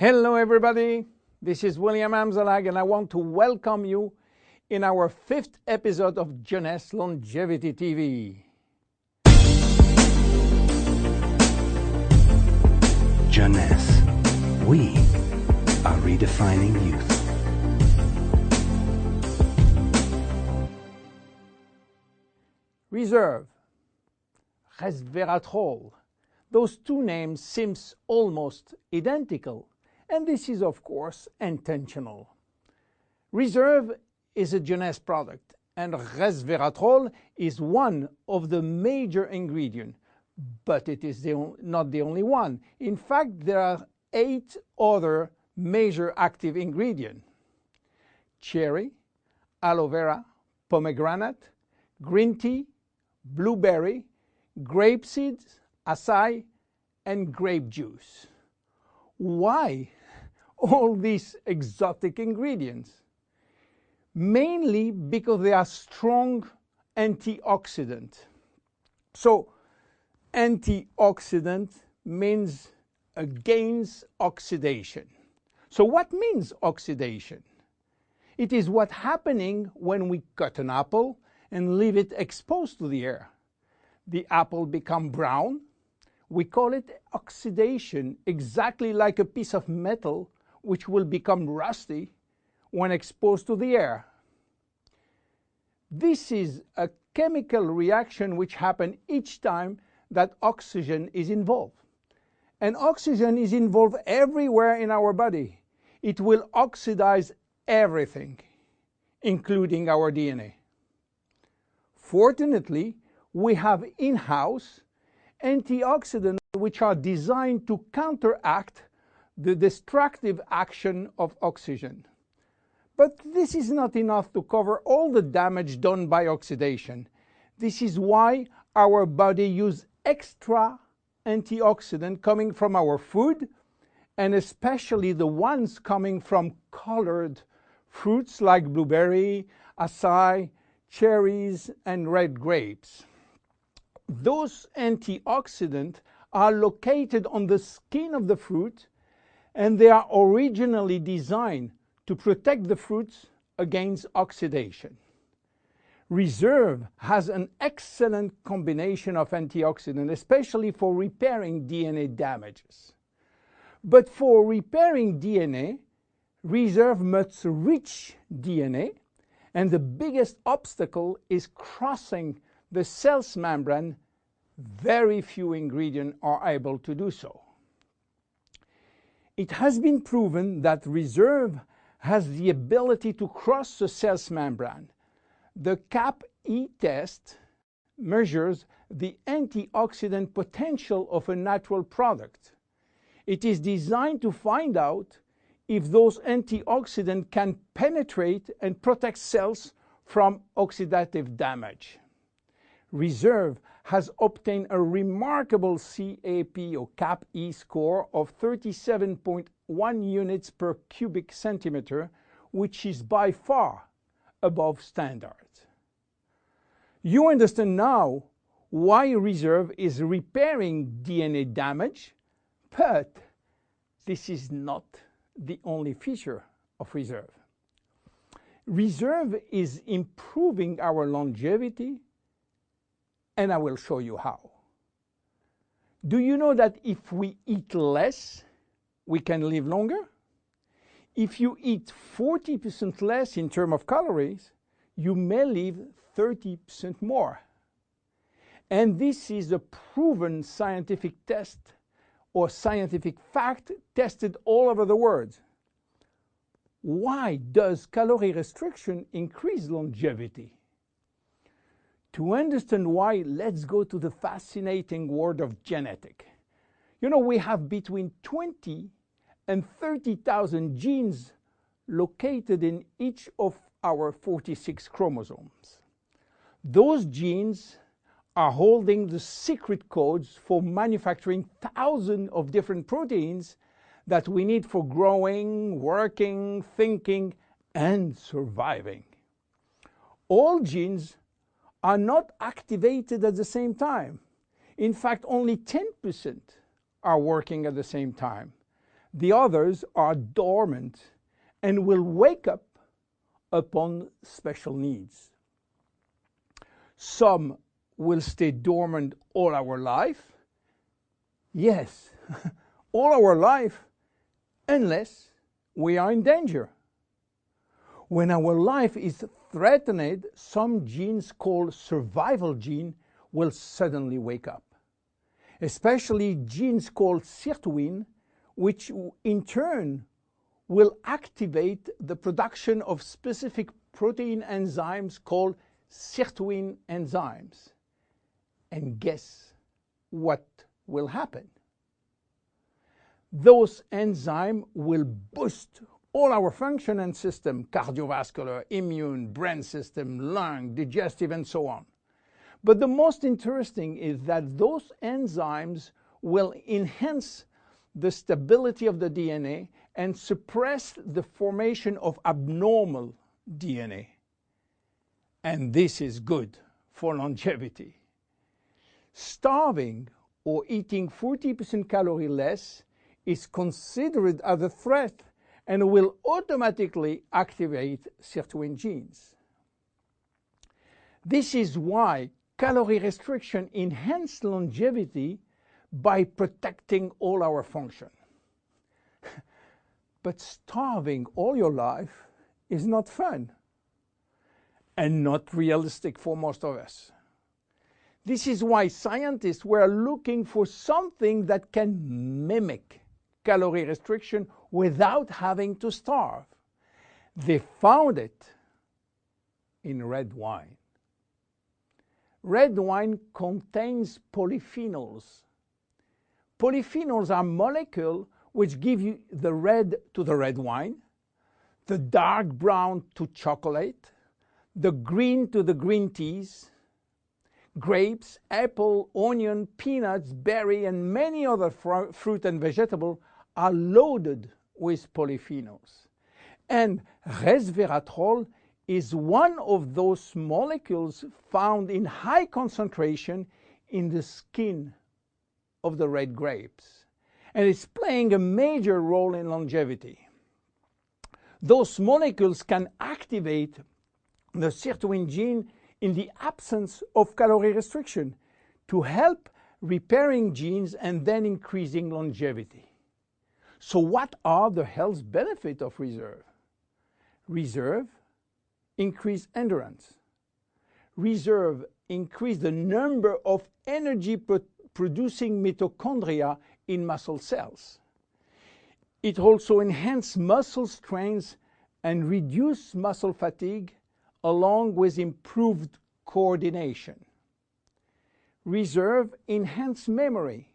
Hello everybody, this is William Amzallag and I want to welcome you in our 5th episode of Jeunesst Longevity TV. Jeunesst, we are redefining youth. Reserve, resveratrol. Those two names seem almost identical, and this is of course intentional. Reserve is a Jeunesst product, and resveratrol is one of the major ingredients, but it is not the only one. In fact, there are 8 other major active ingredients: cherry, aloe vera, pomegranate, green tea, blueberry, grape seeds, acai, and grape juice. Why all these exotic ingredients? Mainly because they are strong antioxidants. So, antioxidant means against oxidation. So what means oxidation? It is what's happening when we cut an apple and leave it exposed to the air. The apple becomes brown. We call it oxidation, exactly like a piece of metal which will become rusty when exposed to the air. This is a chemical reaction which happens each time that oxygen is involved. And oxygen is involved everywhere in our body. It will oxidize everything, including our DNA. Fortunately, we have in-house antioxidants which are designed to counteract the destructive action of oxygen. But this is not enough to cover all the damage done by oxidation. This is why our body uses extra antioxidants coming from our food, and especially the ones coming from colored fruits like blueberry, acai, cherries, and red grapes. Those antioxidants are located on the skin of the fruit, and they are originally designed to protect the fruits against oxidation. Reserve has an excellent combination of antioxidants, especially for repairing DNA damages. But for repairing DNA, Reserve must reach DNA, and the biggest obstacle is crossing the cell's membrane. Very few ingredients are able to do so. It has been proven that Reserve has the ability to cross the cell's membrane. The CAP-E test measures the antioxidant potential of a natural product. It is designed to find out if those antioxidants can penetrate and protect cells from oxidative damage. Reserve has obtained a remarkable CAP or CAP-E score of 37.1 units per cubic centimeter, which is by far above standard. You understand now why Reserve is repairing DNA damage, but this is not the only feature of Reserve. Reserve is improving our longevity, and I will show you how. Do you know that if we eat less, we can live longer? If you eat 40% less in terms of calories, you may live 30% more. And this is a proven scientific test or scientific fact tested all over the world. Why does calorie restriction increase longevity? To understand why, let's go to the fascinating world of genetics. You know, we have between 20 and 30,000 genes located in each of our 46 chromosomes. Those genes are holding the secret codes for manufacturing thousands of different proteins that we need for growing, working, thinking, and surviving. All genes are not activated at the same time. In fact, only 10% are working at the same time. The others are dormant and will wake up upon special needs. Some will stay dormant all our life. Yes, all our life, unless we are in danger. When our life is threatened, some genes called survival gene will suddenly wake up. Especially genes called sirtuin, which in turn will activate the production of specific protein enzymes called sirtuin enzymes. And guess what will happen? Those enzymes will boost all our function and system, cardiovascular, immune, brain system, lung, digestive, and so on. But the most interesting is that those enzymes will enhance the stability of the DNA and suppress the formation of abnormal DNA. And this is good for longevity. Starving or eating 40% calorie less is considered as a threat and will automatically activate sirtuin genes. This is why calorie restriction enhances longevity by protecting all our function. But starving all your life is not fun and not realistic for most of us. This is why scientists were looking for something that can mimic calorie restriction without having to starve. They found it in red wine. Red wine contains polyphenols. Polyphenols are molecules which give you the red to the red wine, the dark brown to chocolate, the green to the green teas. Grapes, apple, onion, peanuts, berry, and many other fruit and vegetables are loaded with polyphenols. And resveratrol is one of those molecules found in high concentration in the skin of the red grapes. And it's playing a major role in longevity. Those molecules can activate the sirtuin gene in the absence of calorie restriction to help repairing genes and then increasing longevity. So what are the health benefits of reserve? Reserve increase endurance. Reserve increase the number of energy producing mitochondria in muscle cells. It also enhances muscle strength and reduce muscle fatigue along with improved coordination. Reserve enhance memory.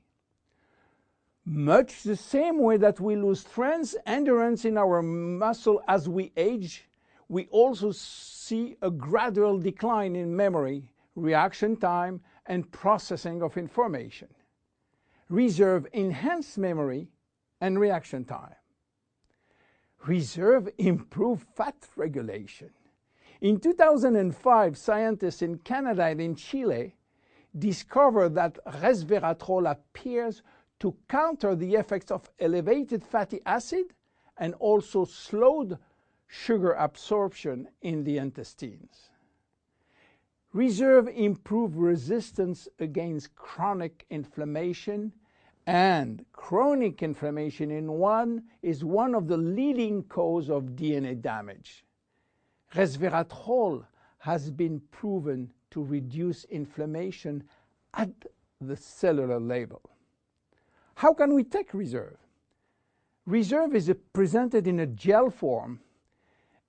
Much the same way that we lose strength, endurance in our muscle as we age, we also see a gradual decline in memory, reaction time, and processing of information. Reserve enhance memory and reaction time. Reserve improve fat regulation. In 2005, scientists in Canada and in Chile discovered that resveratrol appears to counter the effects of elevated fatty acid and also slowed sugar absorption in the intestines. Reserve improves resistance against chronic inflammation, and chronic inflammation is one of the leading causes of DNA damage. Resveratrol has been proven to reduce inflammation at the cellular level. How can we take reserve? Reserve is presented in a gel form,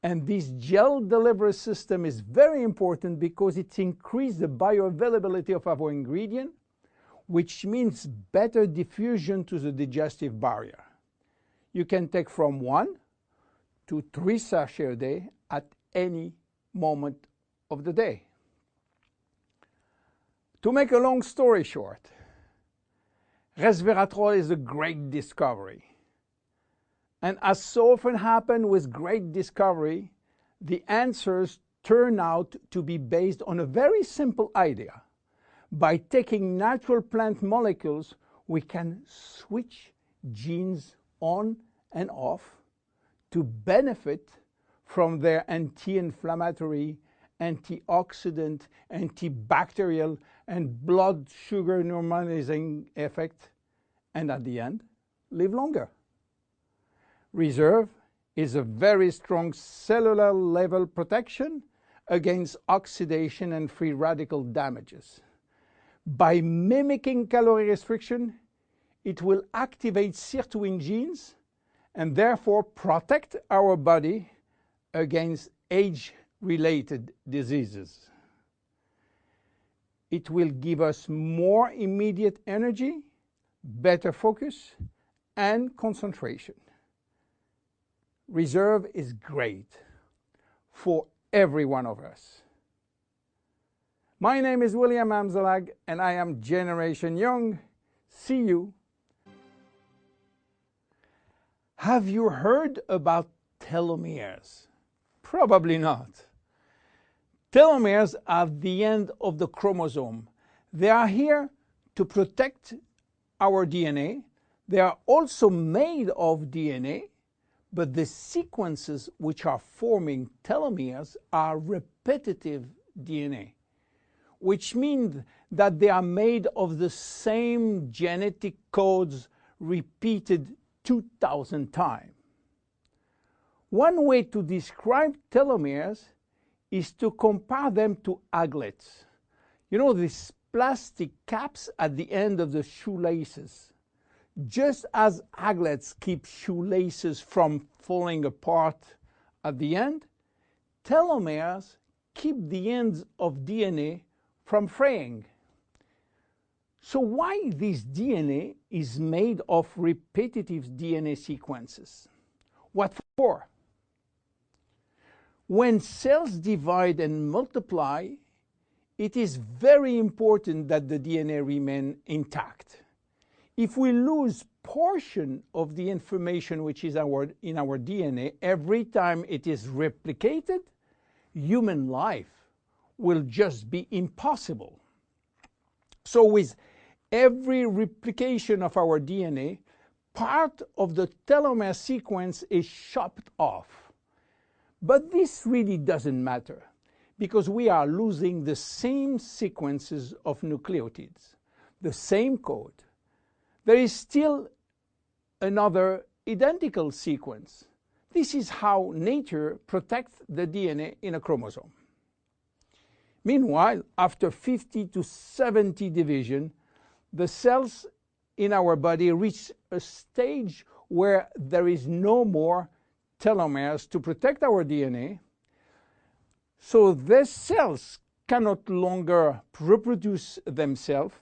and this gel delivery system is very important because it increases the bioavailability of our ingredient, which means better diffusion to the digestive barrier. You can take from 1 to 3 sachets a day at any moment of the day. To make a long story short, resveratrol is a great discovery. And as so often happens with great discovery, the answers turn out to be based on a very simple idea. By taking natural plant molecules, we can switch genes on and off to benefit from their anti-inflammatory, antioxidant, antibacterial, and blood sugar normalizing effect, and at the end, live longer. Reserve is a very strong cellular level protection against oxidation and free radical damages. By mimicking calorie restriction, it will activate sirtuin genes and therefore protect our body against age-related diseases. It will give us more immediate energy, better focus, and concentration. Reserve is great for every one of us. My name is William Amzallag, and I am Generation Young. See you. Have you heard about telomeres? Probably not. Telomeres are the end of the chromosome. They are here to protect our DNA. They are also made of DNA, but the sequences which are forming telomeres are repetitive DNA, which means that they are made of the same genetic codes repeated 2,000 times. One way to describe telomeres is to compare them to aglets. You know, these plastic caps at the end of the shoelaces. Just as aglets keep shoelaces from falling apart at the end, telomeres keep the ends of DNA from fraying. So why this DNA is made of repetitive DNA sequences? What for? When cells divide and multiply, it is very important that the DNA remain intact. If we lose portion of the information which is in our DNA every time it is replicated, human life will just be impossible. So with every replication of our DNA, part of the telomere sequence is chopped off. But this really doesn't matter, because we are losing the same sequences of nucleotides, the same code. There is still another identical sequence. This is how nature protects the DNA in a chromosome. Meanwhile, after 50 to 70 division, the cells in our body reach a stage where there is no more telomeres to protect our DNA. So these cells cannot longer reproduce themselves.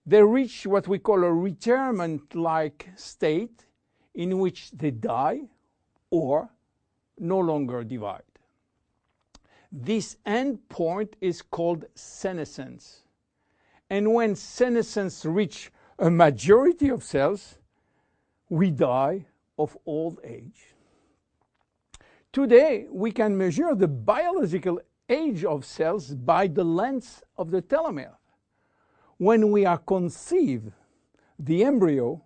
They reach what we call a retirement-like state in which they die or no longer divide. This end point is called senescence. And when senescence reaches a majority of cells, we die of old age. Today, we can measure the biological age of cells by the length of the telomere. When we are conceived, the embryo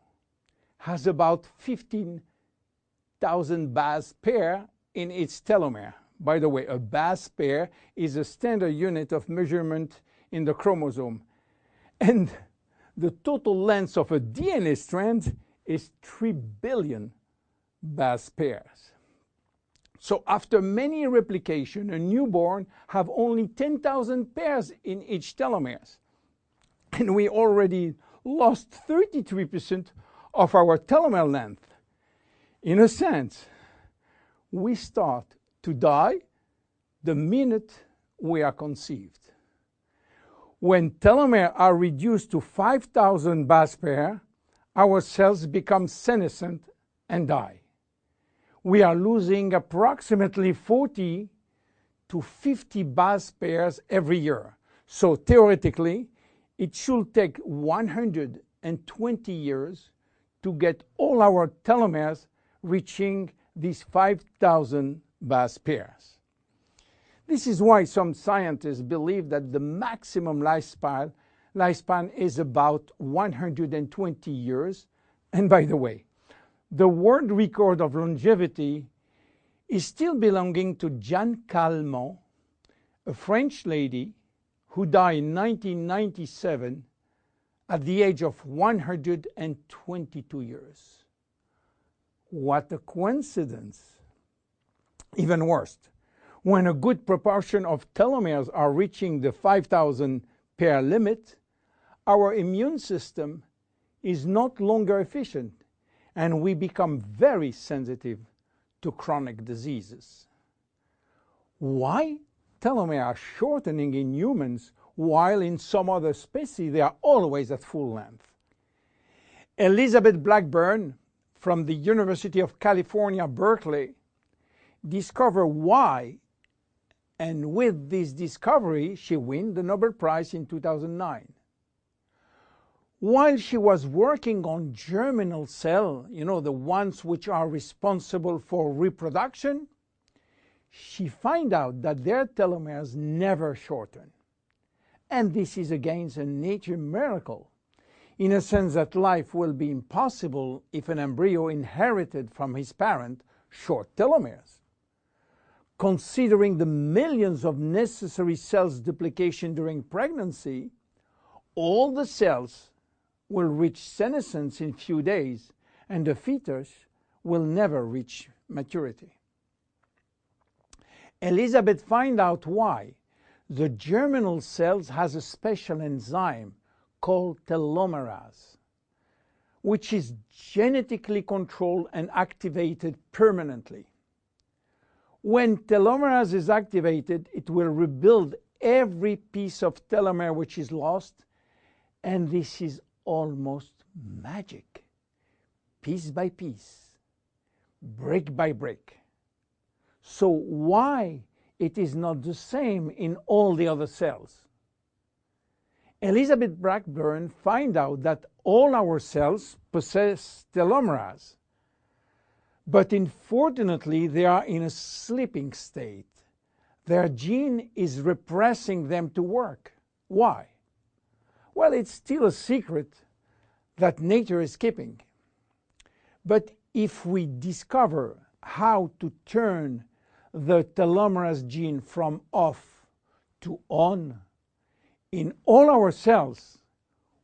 has about 15,000 base pair in its telomere. By the way, a base pair is a standard unit of measurement in the chromosome. And the total length of a DNA strand is 3 billion base pairs. So after many replication, a newborn have only 10,000 pairs in each telomeres. And we already lost 33% of our telomere length. In a sense, we start to die the minute we are conceived. When telomeres are reduced to 5,000 base pairs, our cells become senescent and die. We are losing approximately 40 to 50 base pairs every year. So theoretically, it should take 120 years to get all our telomeres reaching these 5,000 base pairs. This is why some scientists believe that the maximum lifespan is about 120 years. And by the way, The world record of longevity is still belonging to Jeanne Calment, a French lady who died in 1997 at the age of 122 years. What a coincidence! Even worse, when a good proportion of telomeres are reaching the 5,000 pair limit, our immune system is not longer efficient and we become very sensitive to chronic diseases. Why telomeres are shortening in humans while in some other species they are always at full length? Elizabeth Blackburn from the University of California, Berkeley, discovered why, and with this discovery she won the Nobel Prize in 2009. While she was working on germinal cells, the ones which are responsible for reproduction, she found out that their telomeres never shorten. And this is again a nature miracle, in a sense that life will be impossible if an embryo inherited from his parent short telomeres. Considering the millions of necessary cells duplication during pregnancy, all the cells will reach senescence in few days, and the fetus will never reach maturity. Elizabeth found out why. The germinal cells has a special enzyme called telomerase, which is genetically controlled and activated permanently. When telomerase is activated, it will rebuild every piece of telomere which is lost, and this is almost magic. Piece by piece, brick by brick. So why it is not the same in all the other cells? Elizabeth Blackburn found out that all our cells possess telomerase, but unfortunately they are in a sleeping state. Their gene is repressing them to work. Why? Well, it's still a secret that nature is keeping. But if we discover how to turn the telomerase gene from off to on in all our cells,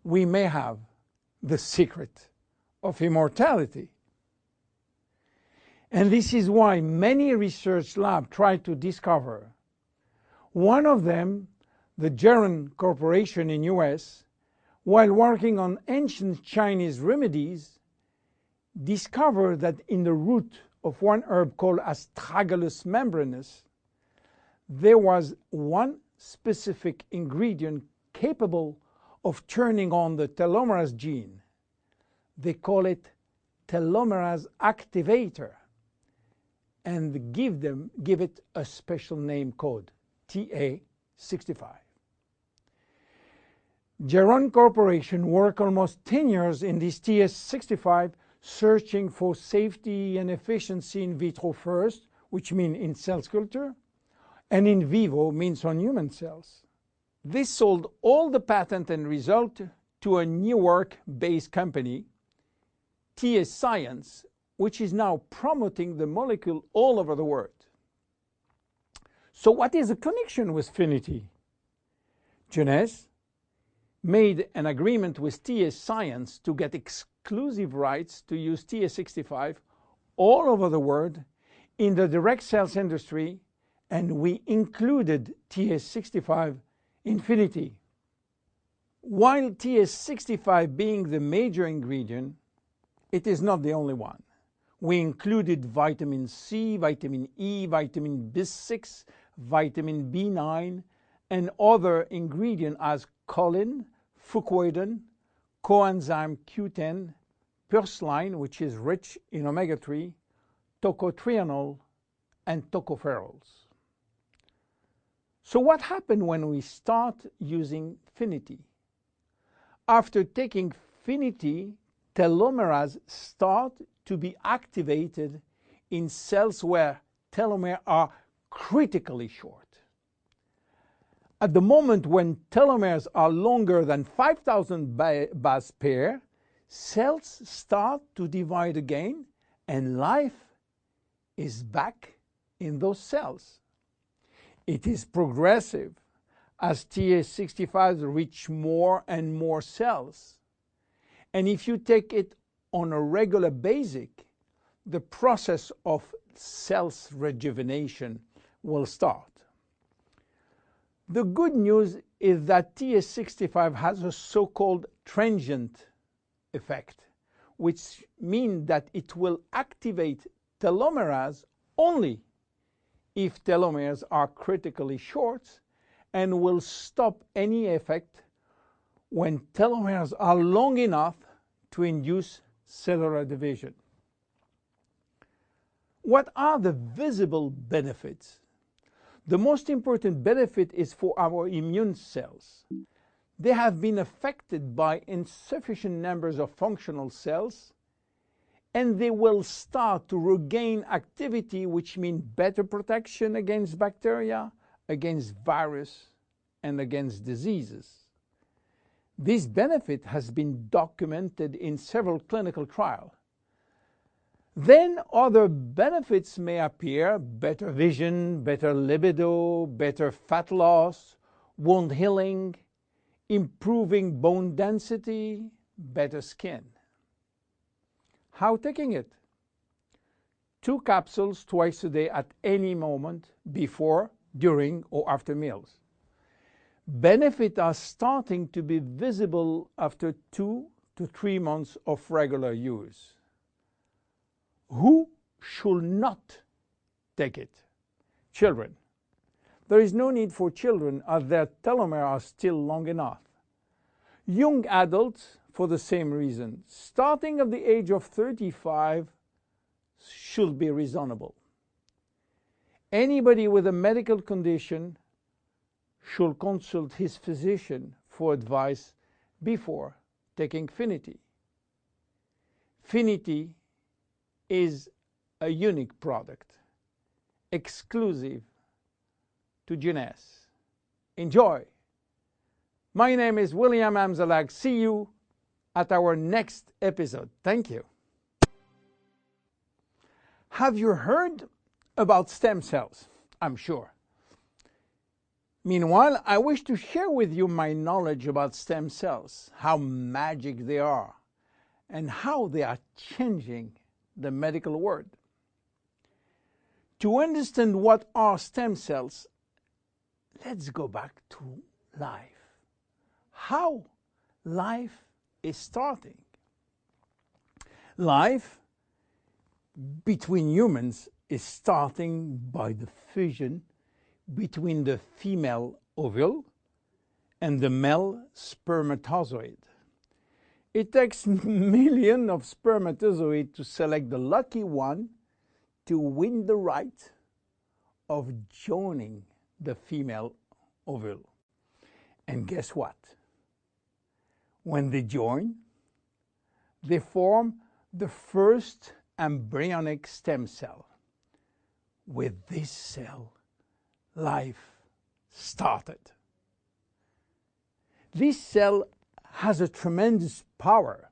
we may have the secret of immortality. And this is why many research labs try to discover. One of them, the Jeunesst Corporation in US, while working on ancient Chinese remedies, discovered that in the root of one herb called Astragalus membranus, there was one specific ingredient capable of turning on the telomerase gene. They call it telomerase activator and give it a special name code, TA65. Jeunesst Corporation worked almost 10 years in this TA65, searching for safety and efficiency in vitro first, which means in cell culture, and in vivo means on human cells. This sold all the patent and result to a New York-based company, TA Science, which is now promoting the molecule all over the world. So what is the connection with Finity? Jeunesst made an agreement with TA Science to get exclusive rights to use TA65 all over the world in the direct sales industry, and we included TA65 in Finity. While TA65 being the major ingredient, it is not the only one. We included vitamin C, vitamin E, vitamin B6, vitamin B9, and other ingredients as choline, fucoidan, coenzyme Q10, purslane, which is rich in omega-3, tocotrienol, and tocopherols. So what happened when we start using Finity? After taking Finity, telomerase start to be activated in cells where telomeres are critically short. At the moment when telomeres are longer than 5,000 base pair, cells start to divide again and life is back in those cells. It is progressive as TS65 reach more and more cells. And if you take it on a regular basis, the process of cells rejuvenation will start. The good news is that TS65 has a so-called transient effect, which means that it will activate telomerase only if telomeres are critically short, and will stop any effect when telomeres are long enough to induce cellular division. What are the visible benefits? The most important benefit is for our immune cells. They have been affected by insufficient numbers of functional cells, and they will start to regain activity, which means better protection against bacteria, against virus, and against diseases. This benefit has been documented in several clinical trials. Then other benefits may appear: better vision, better libido, better fat loss, wound healing, improving bone density, better skin. How taking it? 2 capsules twice a day at any moment, before, during, or after meals. Benefits are starting to be visible after 2 to 3 months of regular use. Who should not take it? Children. There is no need for children, as their telomeres are still long enough. Young adults, for the same reason, starting at the age of 35, should be reasonable. Anybody with a medical condition should consult his physician for advice before taking Finity. Finity is a unique product, exclusive to Jeunesst. Enjoy! My name is William Amzallag. See you at our next episode. Thank you. Have you heard about stem cells? I'm sure. Meanwhile, I wish to share with you my knowledge about stem cells, how magic they are, and how they are changing the medical world. To understand what are stem cells, let's go back to life. How life is starting. Life between humans is starting by the fusion between the female ovule and the male spermatozoid. It takes millions of spermatozoids to select the lucky one to win the right of joining the female ovule. And guess what? When they join, they form the first embryonic stem cell. With this cell, life started. This cell has a tremendous power.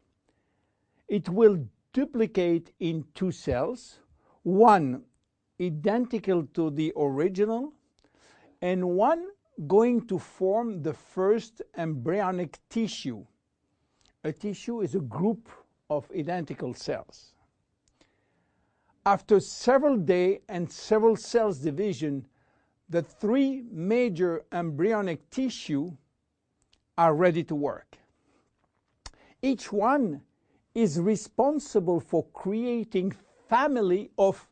It will duplicate in 2 cells, one identical to the original, and one going to form the first embryonic tissue. A tissue is a group of identical cells. After several days and several cells division, the 3 major embryonic tissue are ready to work. Each one is responsible for creating family of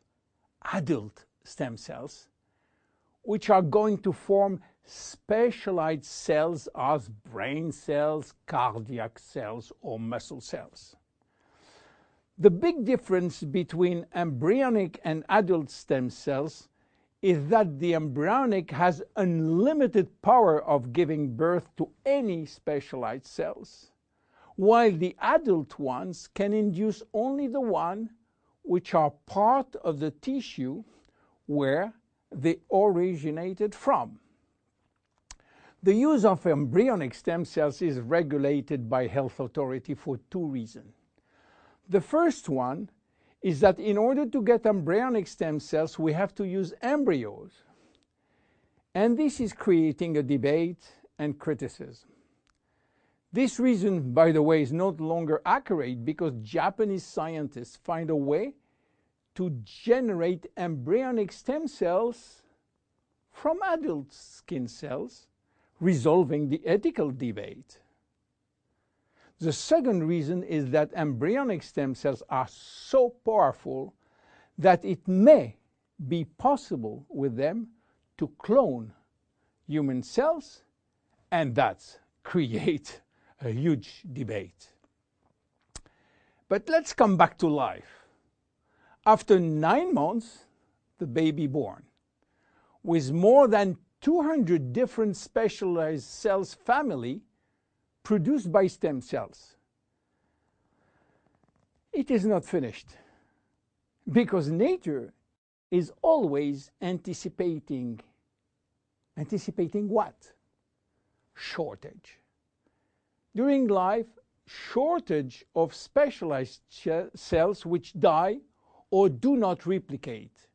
adult stem cells, which are going to form specialized cells as brain cells, cardiac cells, or muscle cells. The big difference between embryonic and adult stem cells is that the embryonic has unlimited power of giving birth to any specialized cells, while the adult ones can induce only the one which are part of the tissue where they originated from. The use of embryonic stem cells is regulated by health authority for 2 reasons. The first one is that in order to get embryonic stem cells, we have to use embryos. And this is creating a debate and criticism. This reason, by the way, is no longer accurate because Japanese scientists find a way to generate embryonic stem cells from adult skin cells, resolving the ethical debate. The second reason is that embryonic stem cells are so powerful that it may be possible with them to clone human cells, and that's create a huge debate. But let's come back to life. After 9 months, the baby born, with more than 200 different specialized cells family produced by stem cells. It is not finished, because nature is always anticipating what? Shortage. During life, shortage of specialized cells which die or do not replicate.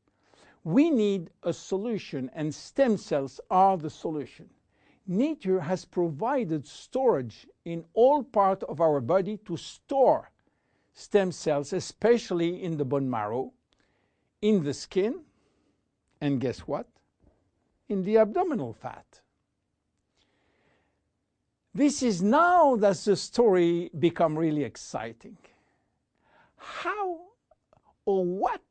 We need a solution, and stem cells are the solution. Nature has provided storage in all parts of our body to store stem cells, especially in the bone marrow, in the skin, and guess what? In the abdominal fat. This is now that the story becomes really exciting. How or what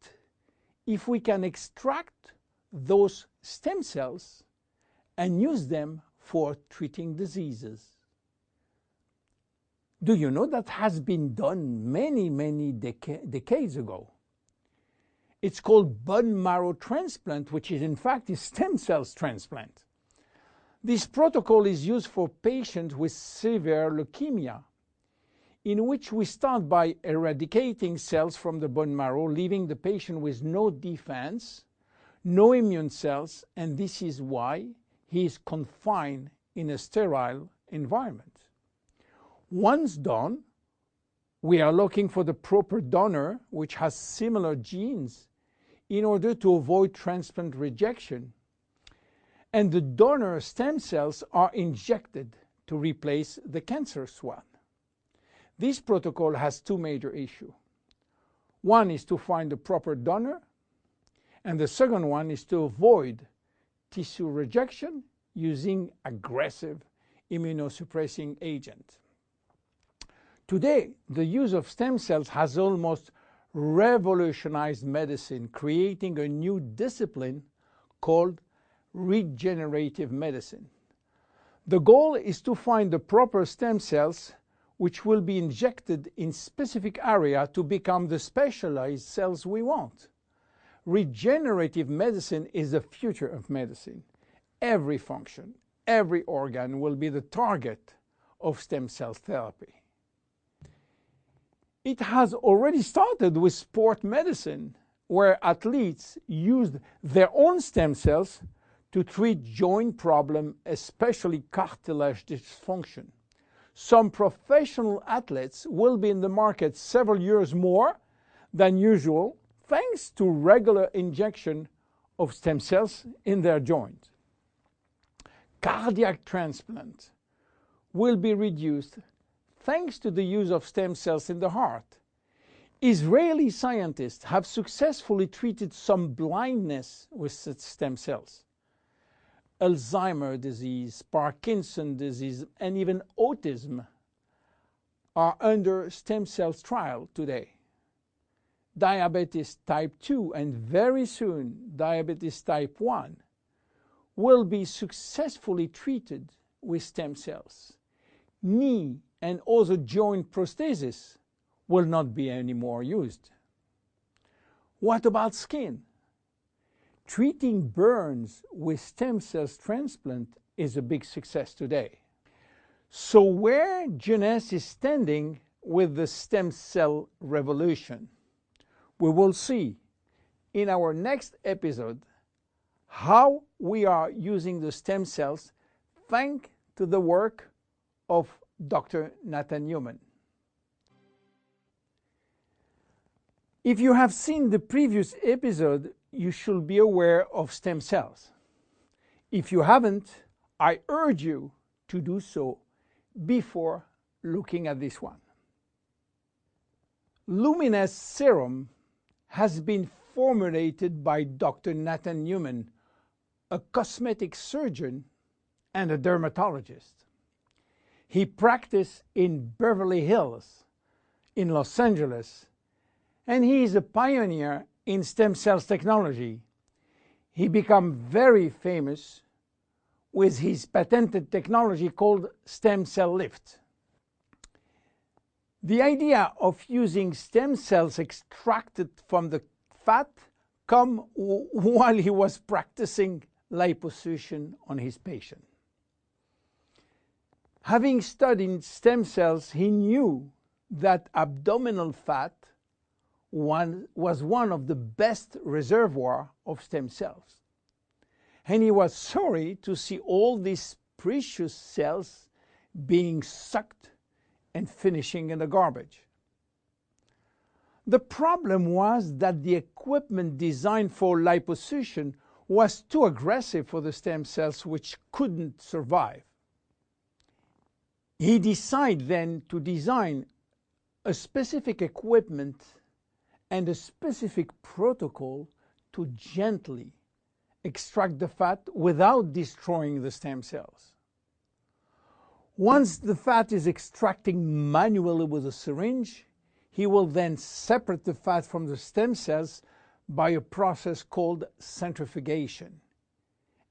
if we can extract those stem cells and use them for treating diseases? Do you know that has been done many decades ago? It's called bone marrow transplant, which is in fact a stem cells transplant. This protocol is used for patients with severe leukemia, in which we start by eradicating cells from the bone marrow, leaving the patient with no defense, no immune cells, and this is why he is confined in a sterile environment. Once done, we are looking for the proper donor which has similar genes in order to avoid transplant rejection. And the donor stem cells are injected to replace the cancerous one. This protocol has two major issues. One is to find the proper donor, and the second one is to avoid tissue rejection using aggressive immunosuppressing agent. Today, the use of stem cells has almost revolutionized medicine, creating a new discipline called regenerative medicine. The goal is to find the proper stem cells which will be injected in specific area to become the specialized cells we want. Regenerative medicine is the future of medicine. Every function, every organ will be the target of stem cell therapy. It has already started with sport medicine, where athletes used their own stem cells to treat joint problems, especially cartilage dysfunction. Some professional athletes will be in the market several years more than usual, thanks to regular injection of stem cells in their joint. Cardiac transplant will be reduced thanks to the use of stem cells in the heart. Israeli scientists have successfully treated some blindness with stem cells. Alzheimer's disease, Parkinson's disease, and even autism are under stem cells trial today. Diabetes type 2 and very soon diabetes type 1 will be successfully treated with stem cells. Knee and other joint prosthesis will not be anymore used. What about skin? Treating burns with stem cells transplant is a big success today. So where Jeunesst is standing with the stem cell revolution? We will see in our next episode how we are using the stem cells thanks to the work of Dr. Nathan Newman. If you have seen the previous episode, you should be aware of stem cells. If you haven't, I urge you to do so before looking at this one. Luminous serum has been formulated by Dr. Nathan Newman, a cosmetic surgeon and a dermatologist. He practiced in Beverly Hills, in Los Angeles, and he is a pioneer in stem cells technology. He became very famous with his patented technology called stem cell lift. The idea of using stem cells extracted from the fat came while he was practicing liposuction on his patient. Having studied stem cells, he knew that abdominal fat was one of the best reservoirs of stem cells. And he was sorry to see all these precious cells being sucked and finishing in the garbage. The problem was that the equipment designed for liposuction was too aggressive for the stem cells, which couldn't survive. He decided then to design a specific equipment and a specific protocol to gently extract the fat without destroying the stem cells. Once the fat is extracted manually with a syringe, he will then separate the fat from the stem cells by a process called centrifugation,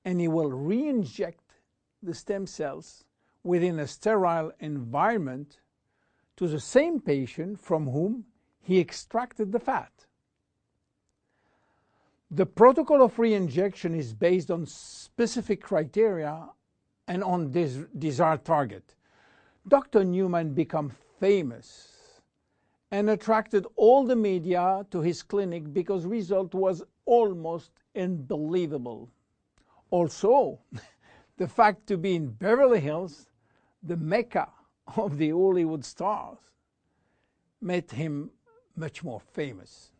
and he will re-inject the stem cells within a sterile environment to the same patient from whom he extracted the fat. The protocol of re-injection is based on specific criteria and on this desired target. Dr. Newman became famous and attracted all the media to his clinic because the result was almost unbelievable. Also, the fact to be in Beverly Hills, the mecca of the Hollywood stars, made him much more famous.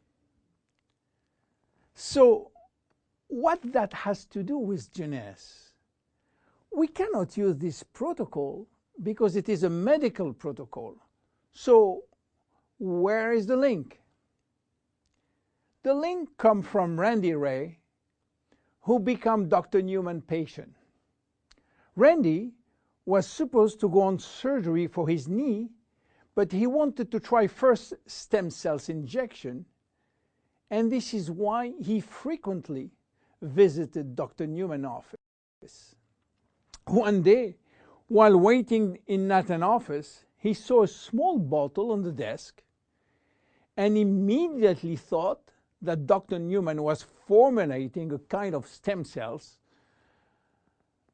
So, what that has to do with Jeunesst? We cannot use this protocol because it is a medical protocol. So, where is the link? The link comes from Randy Ray, who became Dr. Newman's patient. Randy was supposed to go on surgery for his knee, but he wanted to try first stem cells injection, and this is why he frequently visited Dr. Newman's office. One day, while waiting in Nathan's office, he saw a small bottle on the desk and immediately thought that Dr. Newman was formulating a kind of stem cells,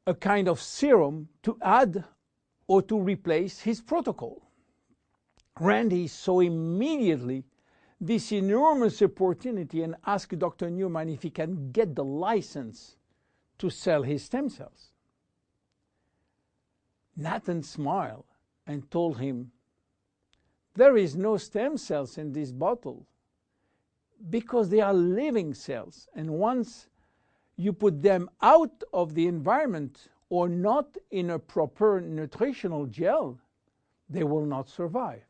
a kind of serum to add or to replace his protocol. Randy saw immediately this enormous opportunity and asked Dr. Newman if he can get the license to sell his stem cells. Nathan smiled and told him, "There is no stem cells in this bottle because they are living cells, and once you put them out of the environment or not in a proper nutritional gel, they will not survive."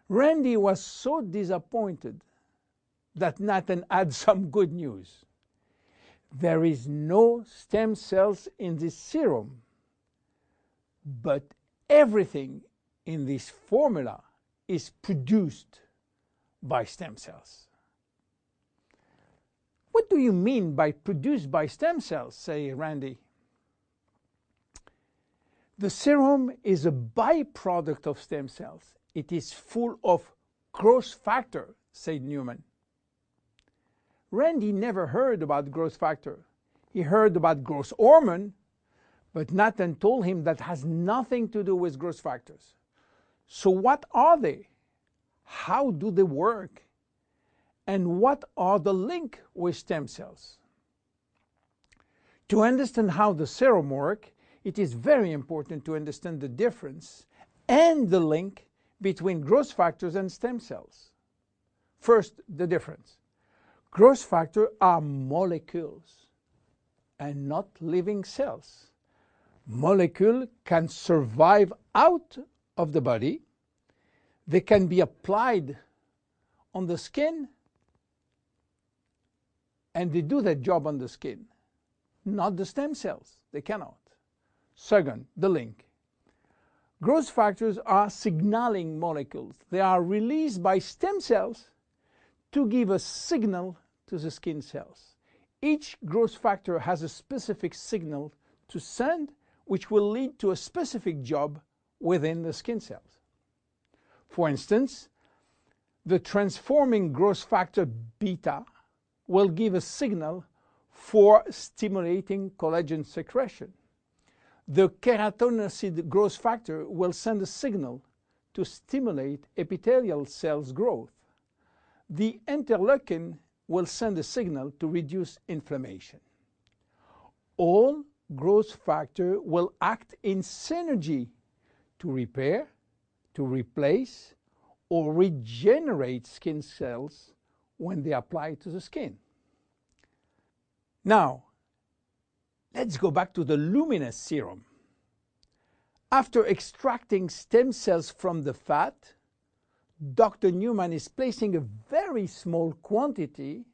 Randy was so disappointed that Nathan had some good news. There is no stem cells in this serum, but everything in this formula is produced by stem cells. What do you mean by produced by stem cells, say Randy? The serum is a byproduct of stem cells. It is full of growth factor, said Newman. Randy never heard about growth factor. He heard about growth hormone, but Nathan told him that has nothing to do with growth factors. So what are they? How do they work? And what are the link with stem cells? To understand how the serum works, it is very important to understand the difference and the link between growth factors and stem cells. First, the difference. Growth factors are molecules and not living cells. Molecules can survive out of the body. They can be applied on the skin, and they do their job on the skin. Not the stem cells. They cannot. Second, the link. Growth factors are signaling molecules. They are released by stem cells to give a signal to the skin cells. Each growth factor has a specific signal to send, which will lead to a specific job within the skin cells. For instance, the transforming growth factor beta will give a signal for stimulating collagen secretion. The keratinocyte growth factor will send a signal to stimulate epithelial cells growth. The interleukin will send a signal to reduce inflammation. All growth factors will act in synergy to repair, to replace, or regenerate skin cells when they apply to the skin. Now, let's go back to the Luminous serum. After extracting stem cells from the fat, Dr. Newman is placing a very small quantity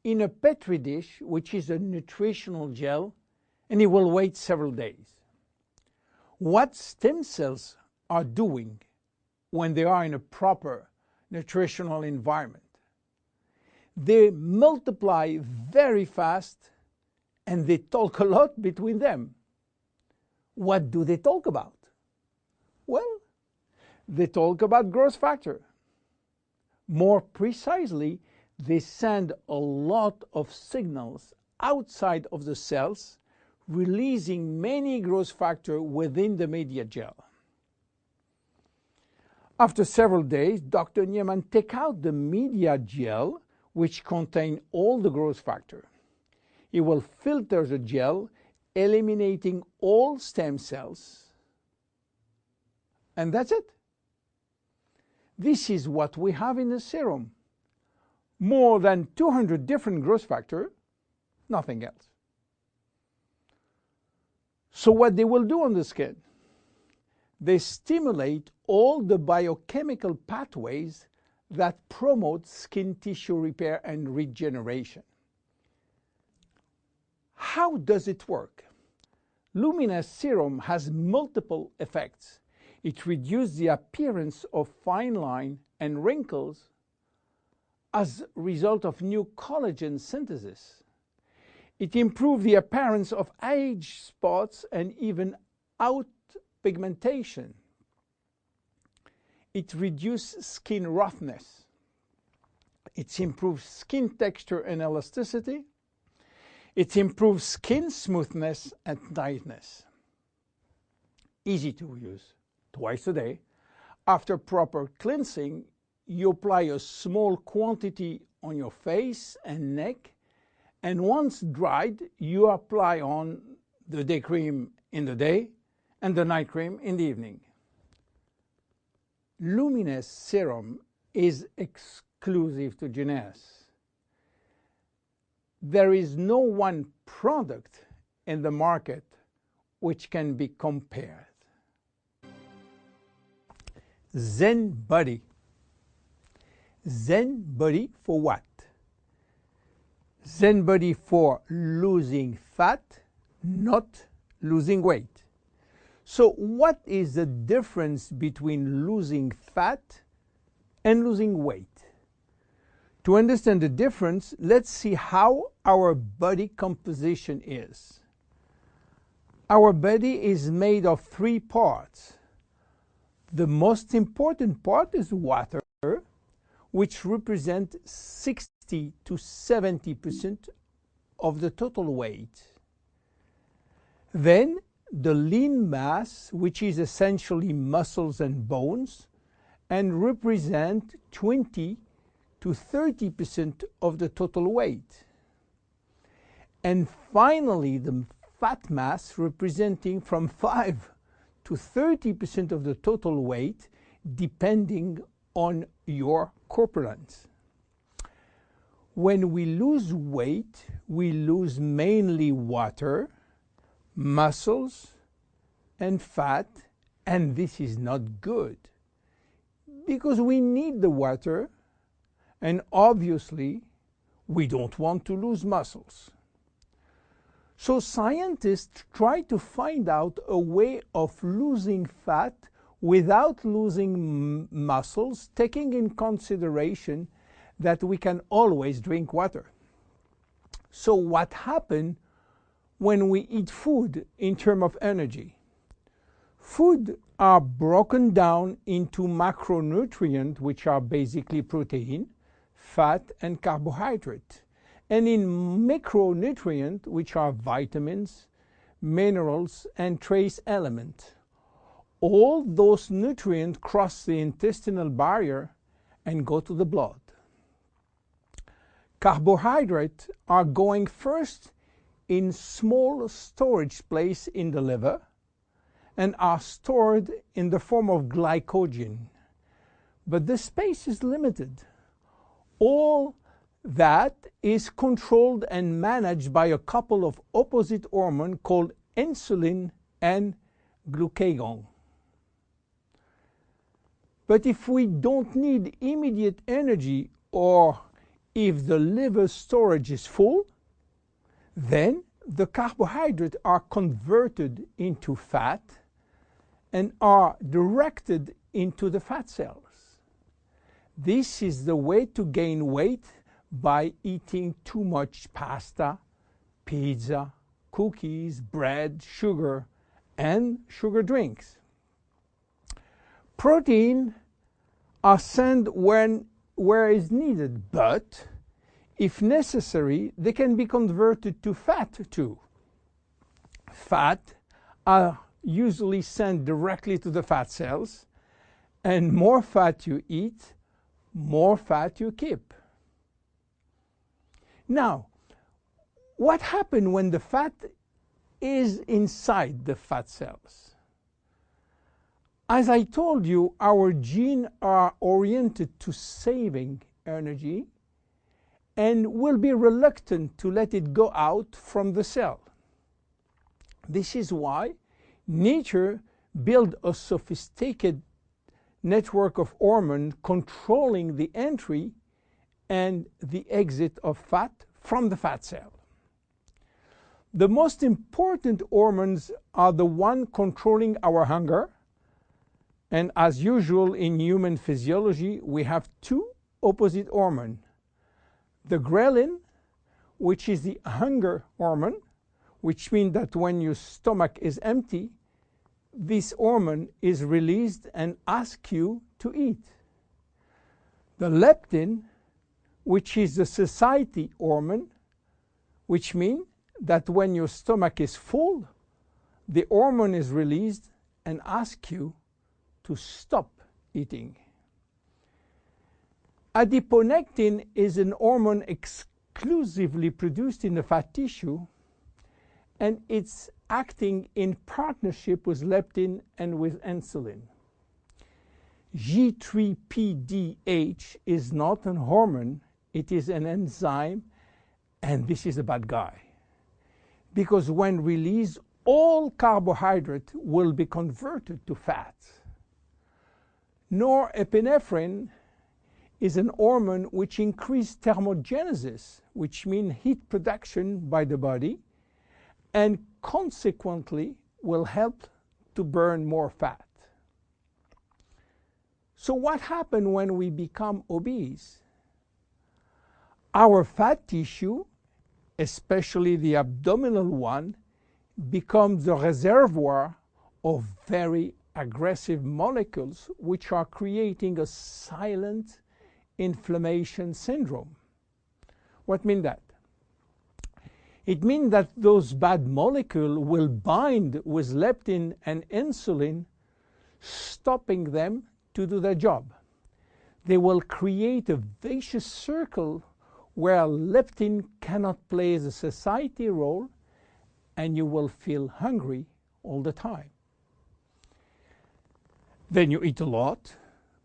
in a Petri dish, which is a nutritional gel, and he will wait several days. What stem cells are doing when they are in a proper nutritional environment? They multiply very fast and they talk a lot between them. What do they talk about? Well, they talk about growth factor. More precisely, they send a lot of signals outside of the cells, releasing many growth factors within the media gel. After several days, Dr. Newman takes out the media gel, which contains all the growth factor. He will filter the gel, eliminating all stem cells. And that's it. This is what we have in the serum. More than 200 different growth factors, nothing else. So what they will do on the skin? They stimulate all the biochemical pathways that promote skin tissue repair and regeneration. How does it work? Luminous serum has multiple effects. It reduces the appearance of fine lines and wrinkles as a result of new collagen synthesis. It improves the appearance of age spots and even out pigmentation. It reduces skin roughness. It improves skin texture and elasticity. It improves skin smoothness and tightness. Easy to use. Twice a day. After proper cleansing, you apply a small quantity on your face and neck, and once dried, you apply on the day cream in the day and the night cream in the evening. Luminous serum is exclusive to Jeunesst. There is no one product in the market which can be compared. Zen Body. Zen Body for what? Zen Body for losing fat, not losing weight. So what is the difference between losing fat and losing weight? To understand the difference, let's see how our body composition is. Our body is made of 3 parts. The most important part is water, which represents 60 to 70% of the total weight. Then the lean mass, which is essentially muscles and bones, and represent 20 to 30% of the total weight. And finally, the fat mass, representing from 5 to 30% of the total weight, depending on your corpulence. When we lose weight, we lose mainly water, muscles, and fat, and this is not good because we need the water, and obviously we don't want to lose muscles. So scientists try to find out a way of losing fat without losing muscles, taking in consideration that we can always drink water. So what happens when we eat food in terms of energy? Food are broken down into macronutrients, which are basically protein, fat, and carbohydrate, and in micronutrients, which are vitamins, minerals, and trace elements. All those nutrients cross the intestinal barrier and go to the blood. Carbohydrates are going first in small storage place in the liver and are stored in the form of glycogen. But the space is limited. All that is controlled and managed by a couple of opposite hormones called insulin and glucagon. But if we don't need immediate energy, or if the liver storage is full, then the carbohydrates are converted into fat and are directed into the fat cells. This is the way to gain weight by eating too much pasta, pizza, cookies, bread, sugar, and sugar drinks. Protein are sent where is needed, but if necessary, they can be converted to fat too. Fat are usually sent directly to the fat cells, and more fat you eat, more fat you keep. Now, what happens when the fat is inside the fat cells? As I told you, our genes are oriented to saving energy and will be reluctant to let it go out from the cell. This is why nature built a sophisticated network of hormones controlling the entry and the exit of fat from the fat cell. The most important hormones are the ones controlling our hunger, and as usual in human physiology, we have two opposite hormones. The ghrelin, which is the hunger hormone, which means that when your stomach is empty, this hormone is released and asks you to eat. The leptin, which is the satiety hormone, which means that when your stomach is full, the hormone is released and asks you to stop eating. Adiponectin is an hormone exclusively produced in the fat tissue, and it's acting in partnership with leptin and with insulin. G3PDH is not an hormone, it is an enzyme, and this is a bad guy. Because when released, all carbohydrate will be converted to fat. Norepinephrine is an hormone which increases thermogenesis, which means heat production by the body, and consequently will help to burn more fat. So what happens when we become obese? Our fat tissue, especially the abdominal one, becomes the reservoir of very aggressive molecules which are creating a silent inflammation syndrome. What means that? It means that those bad molecules will bind with leptin and insulin, stopping them to do their job. They will create a vicious circle where leptin cannot play the satiety role, and you will feel hungry all the time. Then you eat a lot,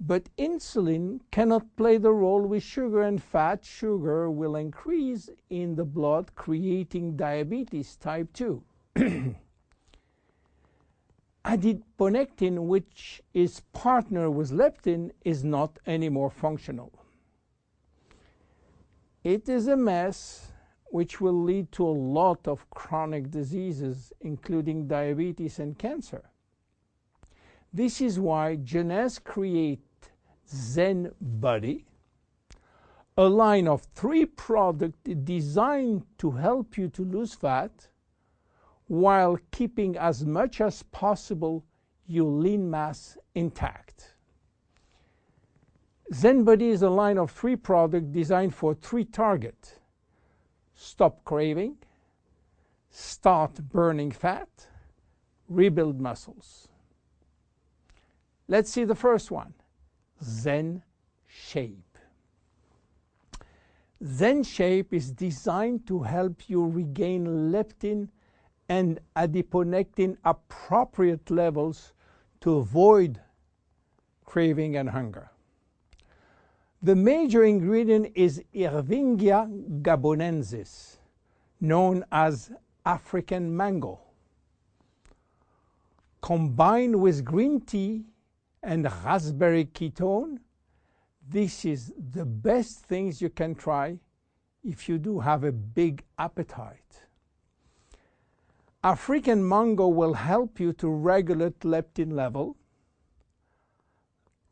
But insulin cannot play the role with sugar, and fat. Sugar will increase in the blood, creating diabetes type 2. Adiponectin, which is partner with leptin, is not anymore functional. It is a mess which will lead to a lot of chronic diseases, including diabetes and cancer. This is why Jeunesst created Zen Body, a line of 3 products designed to help you to lose fat while keeping as much as possible your lean mass intact. Zen Body is a line of 3 products designed for 3 targets: stop craving, start burning fat, rebuild muscles. Let's see the first one, Zen Shape. Zen Shape is designed to help you regain leptin and adiponectin appropriate levels to avoid craving and hunger. The major ingredient is Ervingia gabonensis, known as African mango. Combined with green tea and raspberry ketone, this is the best things you can try if you do have a big appetite. African mango will help you to regulate leptin level.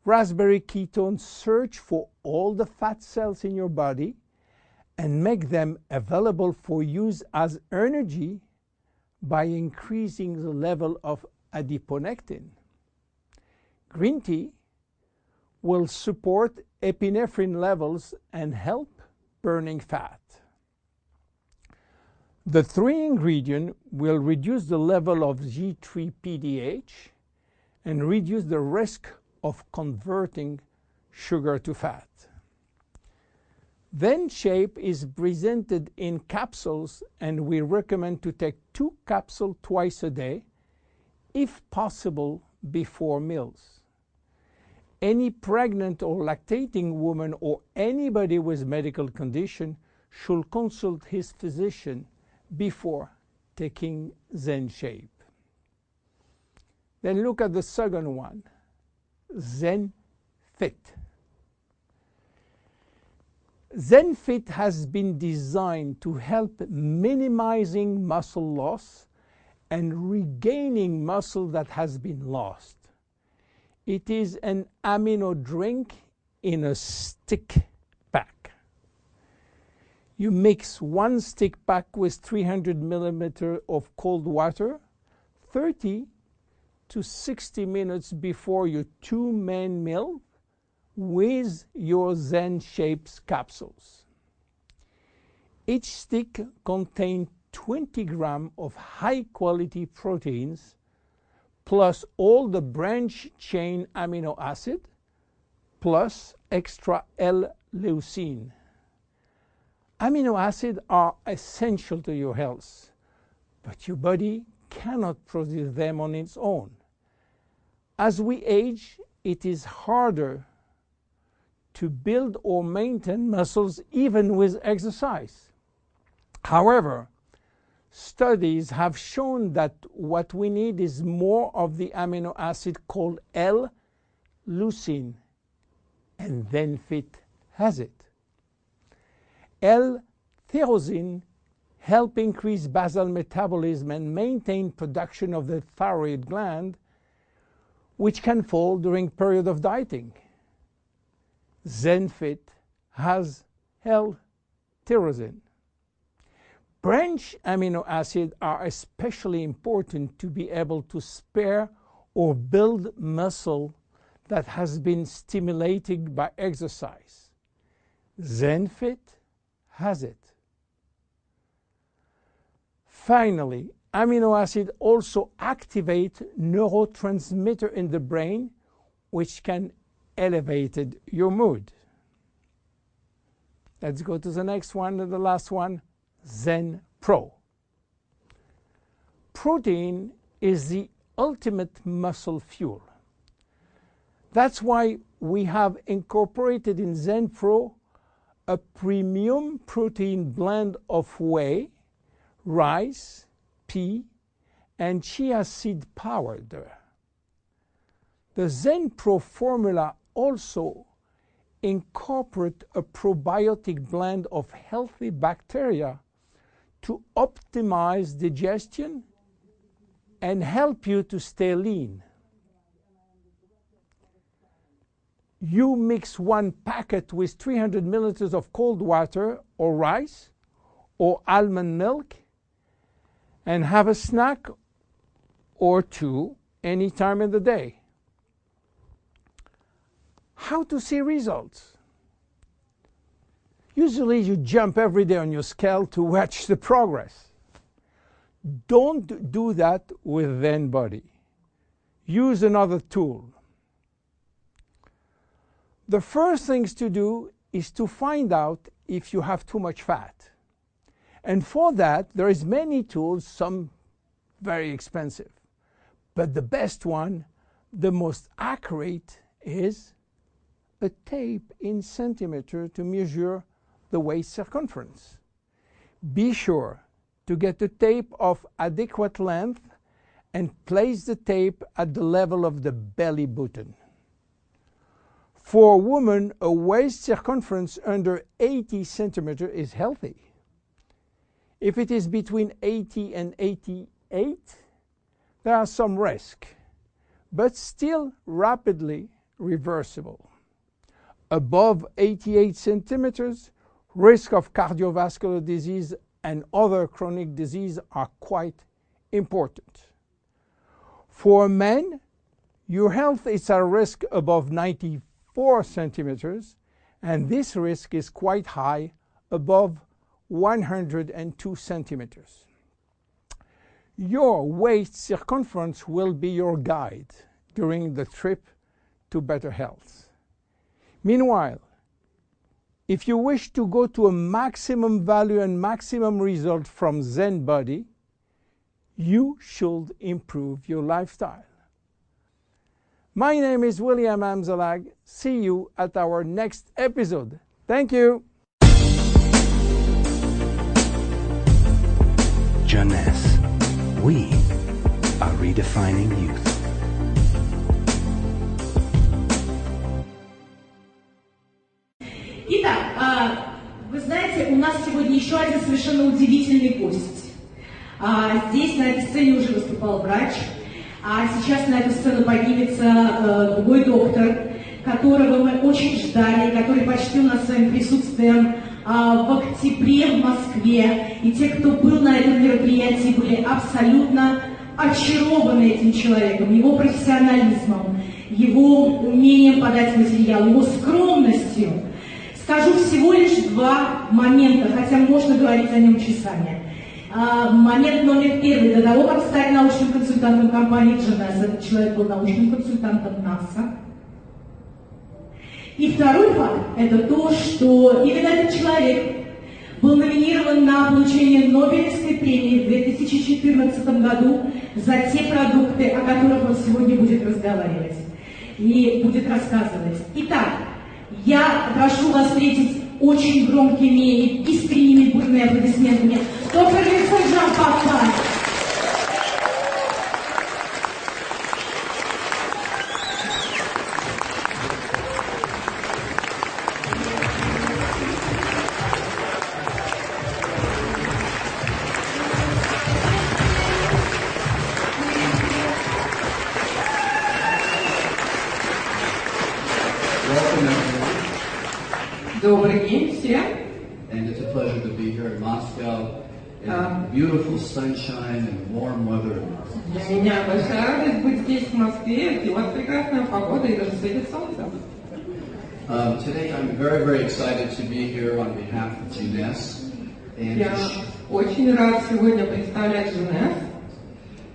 Raspberry ketone search for all the fat cells in your body and make them available for use as energy by increasing the level of adiponectin. Green tea will support epinephrine levels and help burning fat. The 3 ingredients will reduce the level of G3-PDH and reduce the risk of converting sugar to fat. Zen Shape is presented in capsules, and we recommend to take 2 capsules twice a day, if possible before meals. Any pregnant or lactating woman or anybody with medical condition should consult his physician before taking Zen Shape. Then look at the second one, Zen Fit. Zen Fit has been designed to help minimizing muscle loss and regaining muscle that has been lost. It is an amino drink in a stick pack. You mix 1 stick pack with 300 milliliters of cold water 30 to 60 minutes before your 2 main meal with your Zen Shapes capsules. Each stick contains 20 grams of high-quality proteins plus all the branch-chain amino acid plus extra L-leucine. Amino acids are essential to your health, but your body cannot produce them on its own. As we age, it is harder to build or maintain muscles even with exercise. However, studies have shown that what we need is more of the amino acid called L-leucine, and Zen Fit has it. L-tyrosine helps increase basal metabolism and maintain production of the thyroid gland, which can fall during period of dieting. Zen Fit has L-tyrosine. Branch amino acids are especially important to be able to spare or build muscle that has been stimulated by exercise. Zen Fit has it. Finally, amino acids also activate neurotransmitter in the brain, which can elevate your mood. Let's go to the next one, and the last one, Zen Pro. Protein is the ultimate muscle fuel. That's why we have incorporated in Zen Pro a premium protein blend of whey, rice, pea, and chia seed powder. The Zen Pro formula also incorporates a probiotic blend of healthy bacteria to optimize digestion and help you to stay lean. You mix one packet with 300 milliliters of cold water or rice or almond milk and have a snack or two any time in the day. How to see results? Usually you jump every day on your scale to watch the progress. Don't do that with Zen Body. Use another tool. The first things to do is to find out if you have too much fat. And for that, there is many tools, some very expensive. But the best one, the most accurate, is a tape in centimeter to measure the waist circumference. Be sure to get a tape of adequate length and place the tape at the level of the belly button. For a woman, a waist circumference under 80 centimeters is healthy. If it is between 80 and 88, there are some risk, but still rapidly reversible. Above 88 centimeters, risk of cardiovascular disease and other chronic disease are quite important. For men, your health is at risk above 94 centimeters, and this risk is quite high, above 102 centimeters. Your waist circumference will be your guide during the trip to better health. Meanwhile, if you wish to go to a maximum value and maximum result from Zen Body, you should improve your lifestyle. My name is William Amzallag. See you at our next episode. Thank you. Jeunesst. We are redefining youth. Итак, вы знаете, у нас сегодня еще один совершенно удивительный гость. Здесь на этой сцене уже выступал врач, а сейчас на эту сцену поднимется другой доктор, которого мы очень ждали, который почтил нас своим присутствием в октябре в Москве. И те, кто был на этом мероприятии, были абсолютно очарованы этим человеком, его профессионализмом, его умением подать материал, его скромностью. Скажу всего лишь два момента, хотя можно говорить о нем часами. Момент номер первый. До того, как стать научным консультантом компании Jeunesst, этот человек был научным консультантом НАСА. И второй факт – это то, что именно этот человек был номинирован на получение Нобелевской премии в 2014 году за те продукты, о которых он сегодня будет разговаривать и будет рассказывать. Итак, я прошу вас встретить очень громкими и искренними бурными аплодисментами доктор Амзаллаг О. Добрый день всем. And it's a pleasure to be here in Moscow in beautiful sunshine and warm weather. Для меня большая радость быть здесь, в Москве, где у вас прекрасная погода и даже светит солнце. Today I'm very, very excited to be here on behalf of Jeunesst. Я очень рад сегодня представлять Jeunesst.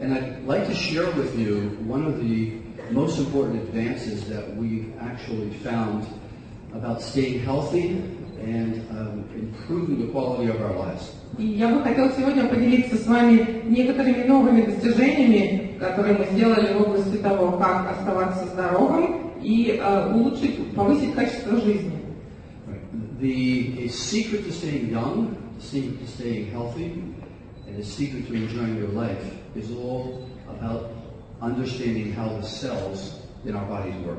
And I'd like to share with you one of the most important advances that we've actually found about staying healthy and improving the quality of our lives. И я бы хотел сегодня поделиться с вами некоторыми новыми достижениями, которые мы сделали в области того, как оставаться здоровым и повысить качество жизни. The secret to staying young, the secret to staying healthy, and the secret to enjoying your life is all about understanding how the cells in our bodies work.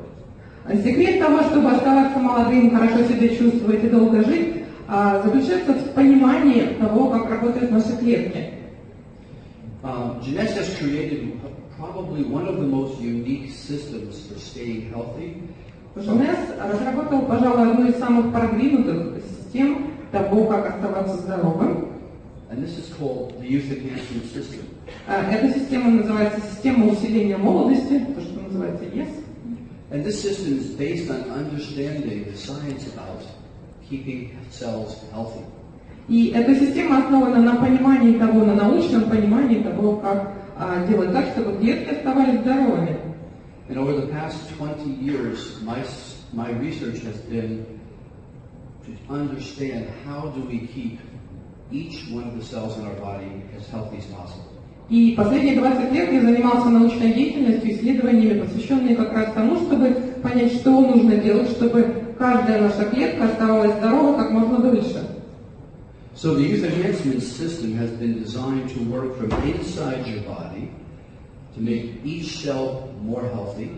Секрет того, чтобы оставаться молодым, хорошо себя чувствовать и долго жить, заключается в понимании того, как работают наши клетки. Jeunesst has created probably one of the most unique systems for staying healthy. Jeunesst разработал, пожалуй, одну из самых продвинутых систем того, как оставаться здоровым. And this is called the Youth Enhancement System. Эта система называется система усиления молодости, то, что называется YES. And this system is based on understanding the science about keeping cells healthy. И эта система основана на понимании того, на научном понимании того, как делать так, чтобы клетки оставались здоровыми. And over the past 20 years, my research has been to understand how do we keep each one of the cells in our body as healthy as possible. И последние 20 лет я занимался научной деятельностью, исследованиями, посвященными как раз тому, чтобы понять, что нужно делать, чтобы каждая наша клетка оставалась здорова как можно дольше. So the Youth Enhancement System has been designed to work from inside your body to make each cell more healthy,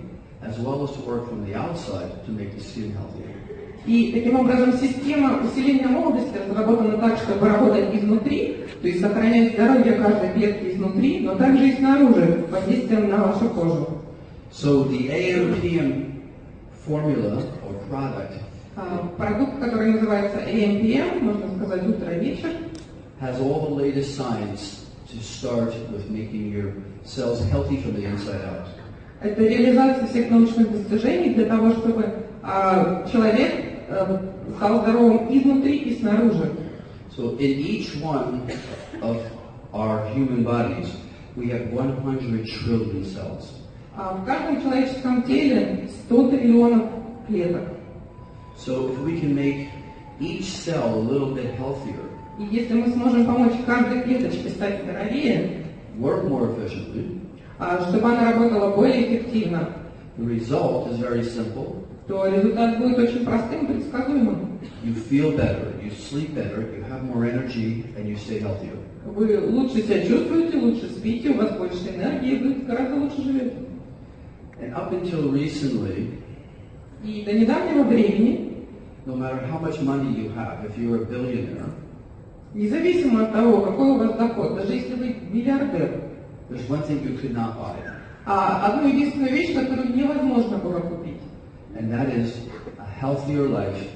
as well as to work from the outside to make the skin healthier. И таким образом система усиления молодости разработана так, чтобы работать изнутри, то есть сохранять здоровье каждой клетки изнутри, но также и снаружи, воздействием на вашу кожу. So the AM/PM formula or product Продукт, который называется AMPM, можно сказать утро-вечер, has all the latest science to start with making your cells healthy from the inside out. Это реализация всех научных достижений для того, чтобы человек стал здоровым изнутри и снаружи. So in each one of our human bodies, we have 100 trillion cells. В каждом человеческом теле 100 триллионов клеток. So if we can make each cell a little bit healthier, И если мы сможем помочь каждой клеточке стать здоровее, work more efficiently, чтобы она работала более эффективно, the result is very simple. то результат будет очень простым и предсказуемым. You feel better, you sleep better, you have more energy, and you stay healthier. Вы лучше себя чувствуете, лучше спите, у вас больше энергии, вы гораздо лучше живете. And up until recently, И до недавнего времени, no matter how much money you have, if you're a billionaire, независимо от того, какой у вас доход, даже если вы миллиардер, there's one thing you could not buy, одну единственную вещь, которую невозможно было купить. and that is a healthier life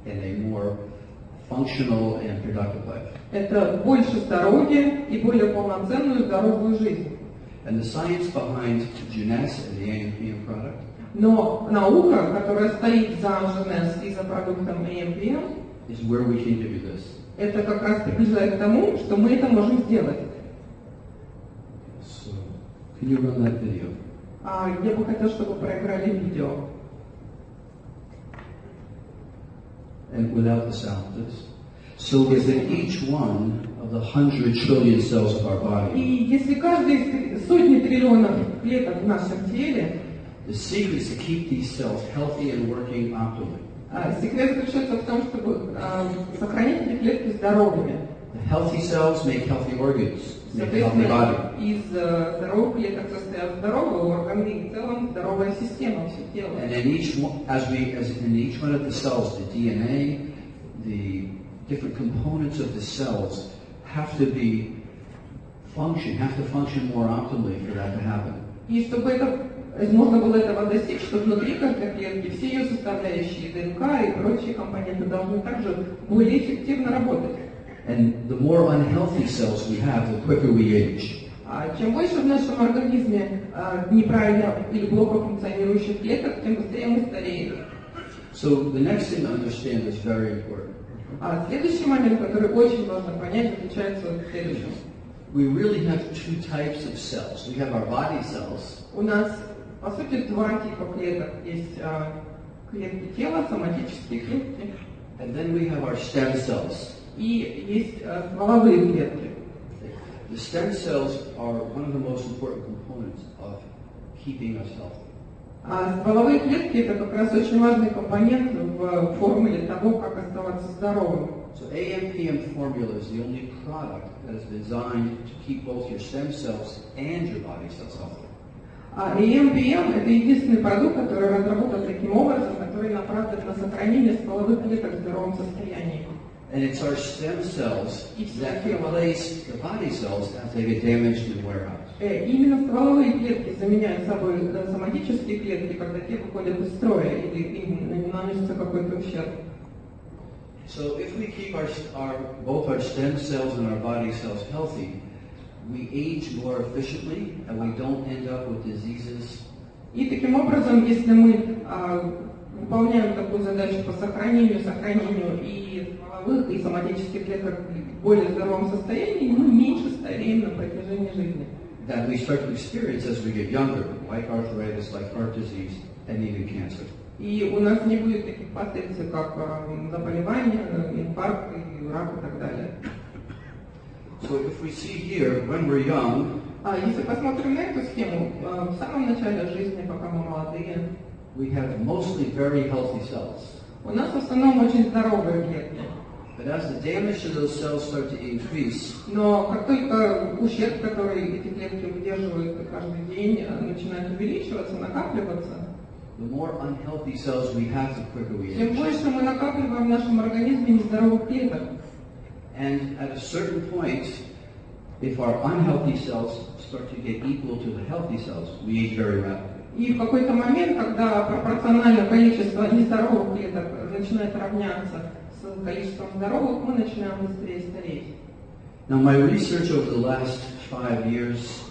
and a more functional and productive life. Это больше здоровья и более полноценную здоровую жизнь. And the science behind Jeunesst and the AM/PM product Но наука, которая стоит за Jeunesst и за продуктом AMPM, is where we can give you this. это как раз приближает к тому, что мы это можем сделать. So, can you run that video? Я бы хотел, чтобы проиграли видео. And without the sound, please. So within each one of the 100 trillion cells of our body, И если каждый из сотни триллионов клеток в нашем теле, the secret is to keep these cells healthy and working optimally. секрет заключается в том, чтобы сохранить эти клетки здоровыми. The healthy cells make healthy organs, make a healthy body. Соответственно, из здоровых клеток состоят здоровые органы и в целом здоровая система, все тело. And in each one, as in each one of the cells, the DNA, the different components of the cells have to function more optimally for that to happen. И чтобы можно было этого достичь, что внутри каждой клетки все ее составляющие, ДНК и прочие компоненты должны также более эффективно работать. And the more unhealthy cells we have, the quicker we age. Чем больше в нашем организме неправильно или плохо функционирующих клеток, тем быстрее мы стареем. So the next thing to understand is very important. Следующий момент, который очень важно понять, заключается в следующем. We really have two types of cells. We have our body cells, У нас, по сути, два типа клеток. Есть клетки тела, соматические клетки, and then we have our stem cells. и есть стволовые клетки. The stem cells are one of the most important components of keeping us healthy. А стволовые клетки это как раз очень важный компонент в формуле того, как оставаться здоровым. So AMPM formula is the only product that is designed to keep both your stem cells and your body cells healthy. А AMPM это единственный продукт, который разработан таким образом, который направлен на сохранение стволовых клеток в здоровом состоянии. And it's our stem cells that replace the body cells as they get damaged and wear out. Именно стволовые клетки заменяют собой соматические клетки, когда те выходят из строя или им наносится какой-то ущерб. So if we keep both our stem cells and our body cells healthy, we age more efficiently and we don't end up with diseases. И таким образом, если мы выполняем такую задачу по сохранению и стволовых, и соматических клеток в более здоровом состоянии, мы меньше стареем на протяжении жизни. That we start to experience as we get younger, like arthritis, like heart disease, and even cancer. И у нас не будет таких последствий, как заболевания, инфаркт, рак и так далее. So if we see here, when we're young, если посмотрим на эту схему, в самом начале жизни, пока мы молодые, we have mostly very healthy cells. у нас в основном очень здоровые клетки. But as the damage to those cells start to increase, Но как только ущерб, который эти клетки выдерживают каждый день, начинает увеличиваться, накапливаться, the more unhealthy cells we have, the quicker we тем age. больше мы накапливаем в нашем организме нездоровых клеток. And at a certain point, if our unhealthy cells start to get equal to the healthy cells, we age very rapidly. И в какой-то момент, когда пропорционально количество нездоровых клеток начинает равняться с количеством здоровых, мы начинаем быстрее стареть. Now, my research over the last 5 years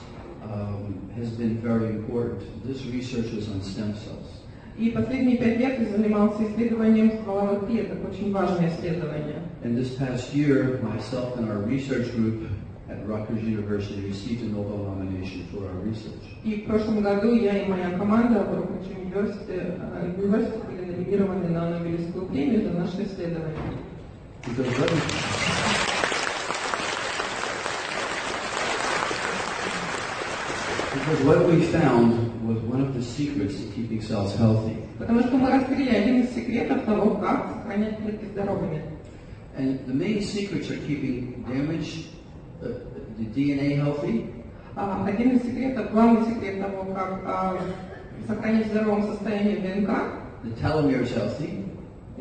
has been very important. This research was on stem cells. И последние 5 лет я занимался исследованием стволовых клеток, очень важное исследование. And this past year, myself and our research group at Rutgers University received a Nobel nomination for our research. И в прошлом году я и моя команда в Rutgers University были номинированы на Нобелевскую премию за наше исследование. Because what we found was one of the secrets to keeping cells healthy. Потому что мы раскрыли один из секретов того, как сохранять клетки здоровыми. And the main secrets are keeping the DNA healthy. Один из секретов, главный секрет того, как сохранить в здоровом состоянии ДНК, the telomeres healthy,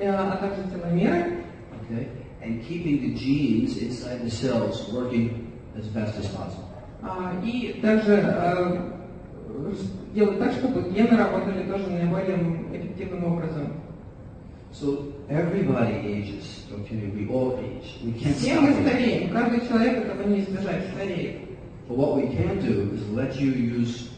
а также теломеры, okay, and keeping the genes inside the cells working as best as possible. И также делать так, чтобы гены работали тоже наиболее эффективным образом. So everybody ages, okay? We all age. We can't Все stop мы aging. стареем, каждый человек этого не избежать, стареет. But what we can do is let you use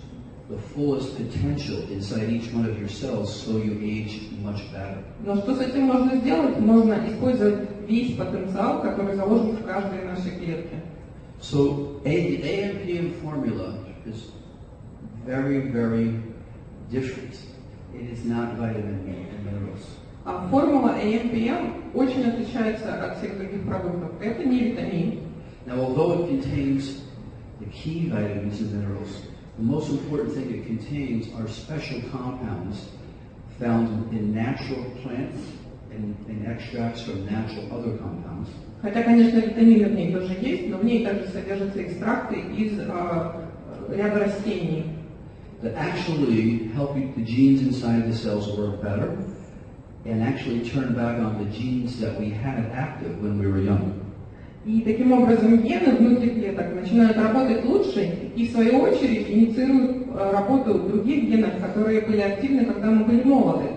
the fullest potential inside each one of your cells so you age much better. Но что с этим можно сделать? Можно использовать весь потенциал, который заложен в каждой нашей клетке. So the AMPM formula is very, very different. It is not vitamin and minerals. Формула AMPM очень отличается от всех других продуктов. Это не витамин. Now, although it contains the key vitamins and minerals, the most important thing it contains are special compounds found in natural plants and extracts from natural other compounds. Хотя, конечно, витамины в ней тоже есть, но в ней также содержатся экстракты из ряда растений. That actually help the genes inside the cells work better and actually turn back on the genes that we had active when we were young. И таким образом гены внутри клеток начинают работать лучше и в свою очередь инициируют работу других генов, которые были активны, когда мы были молоды.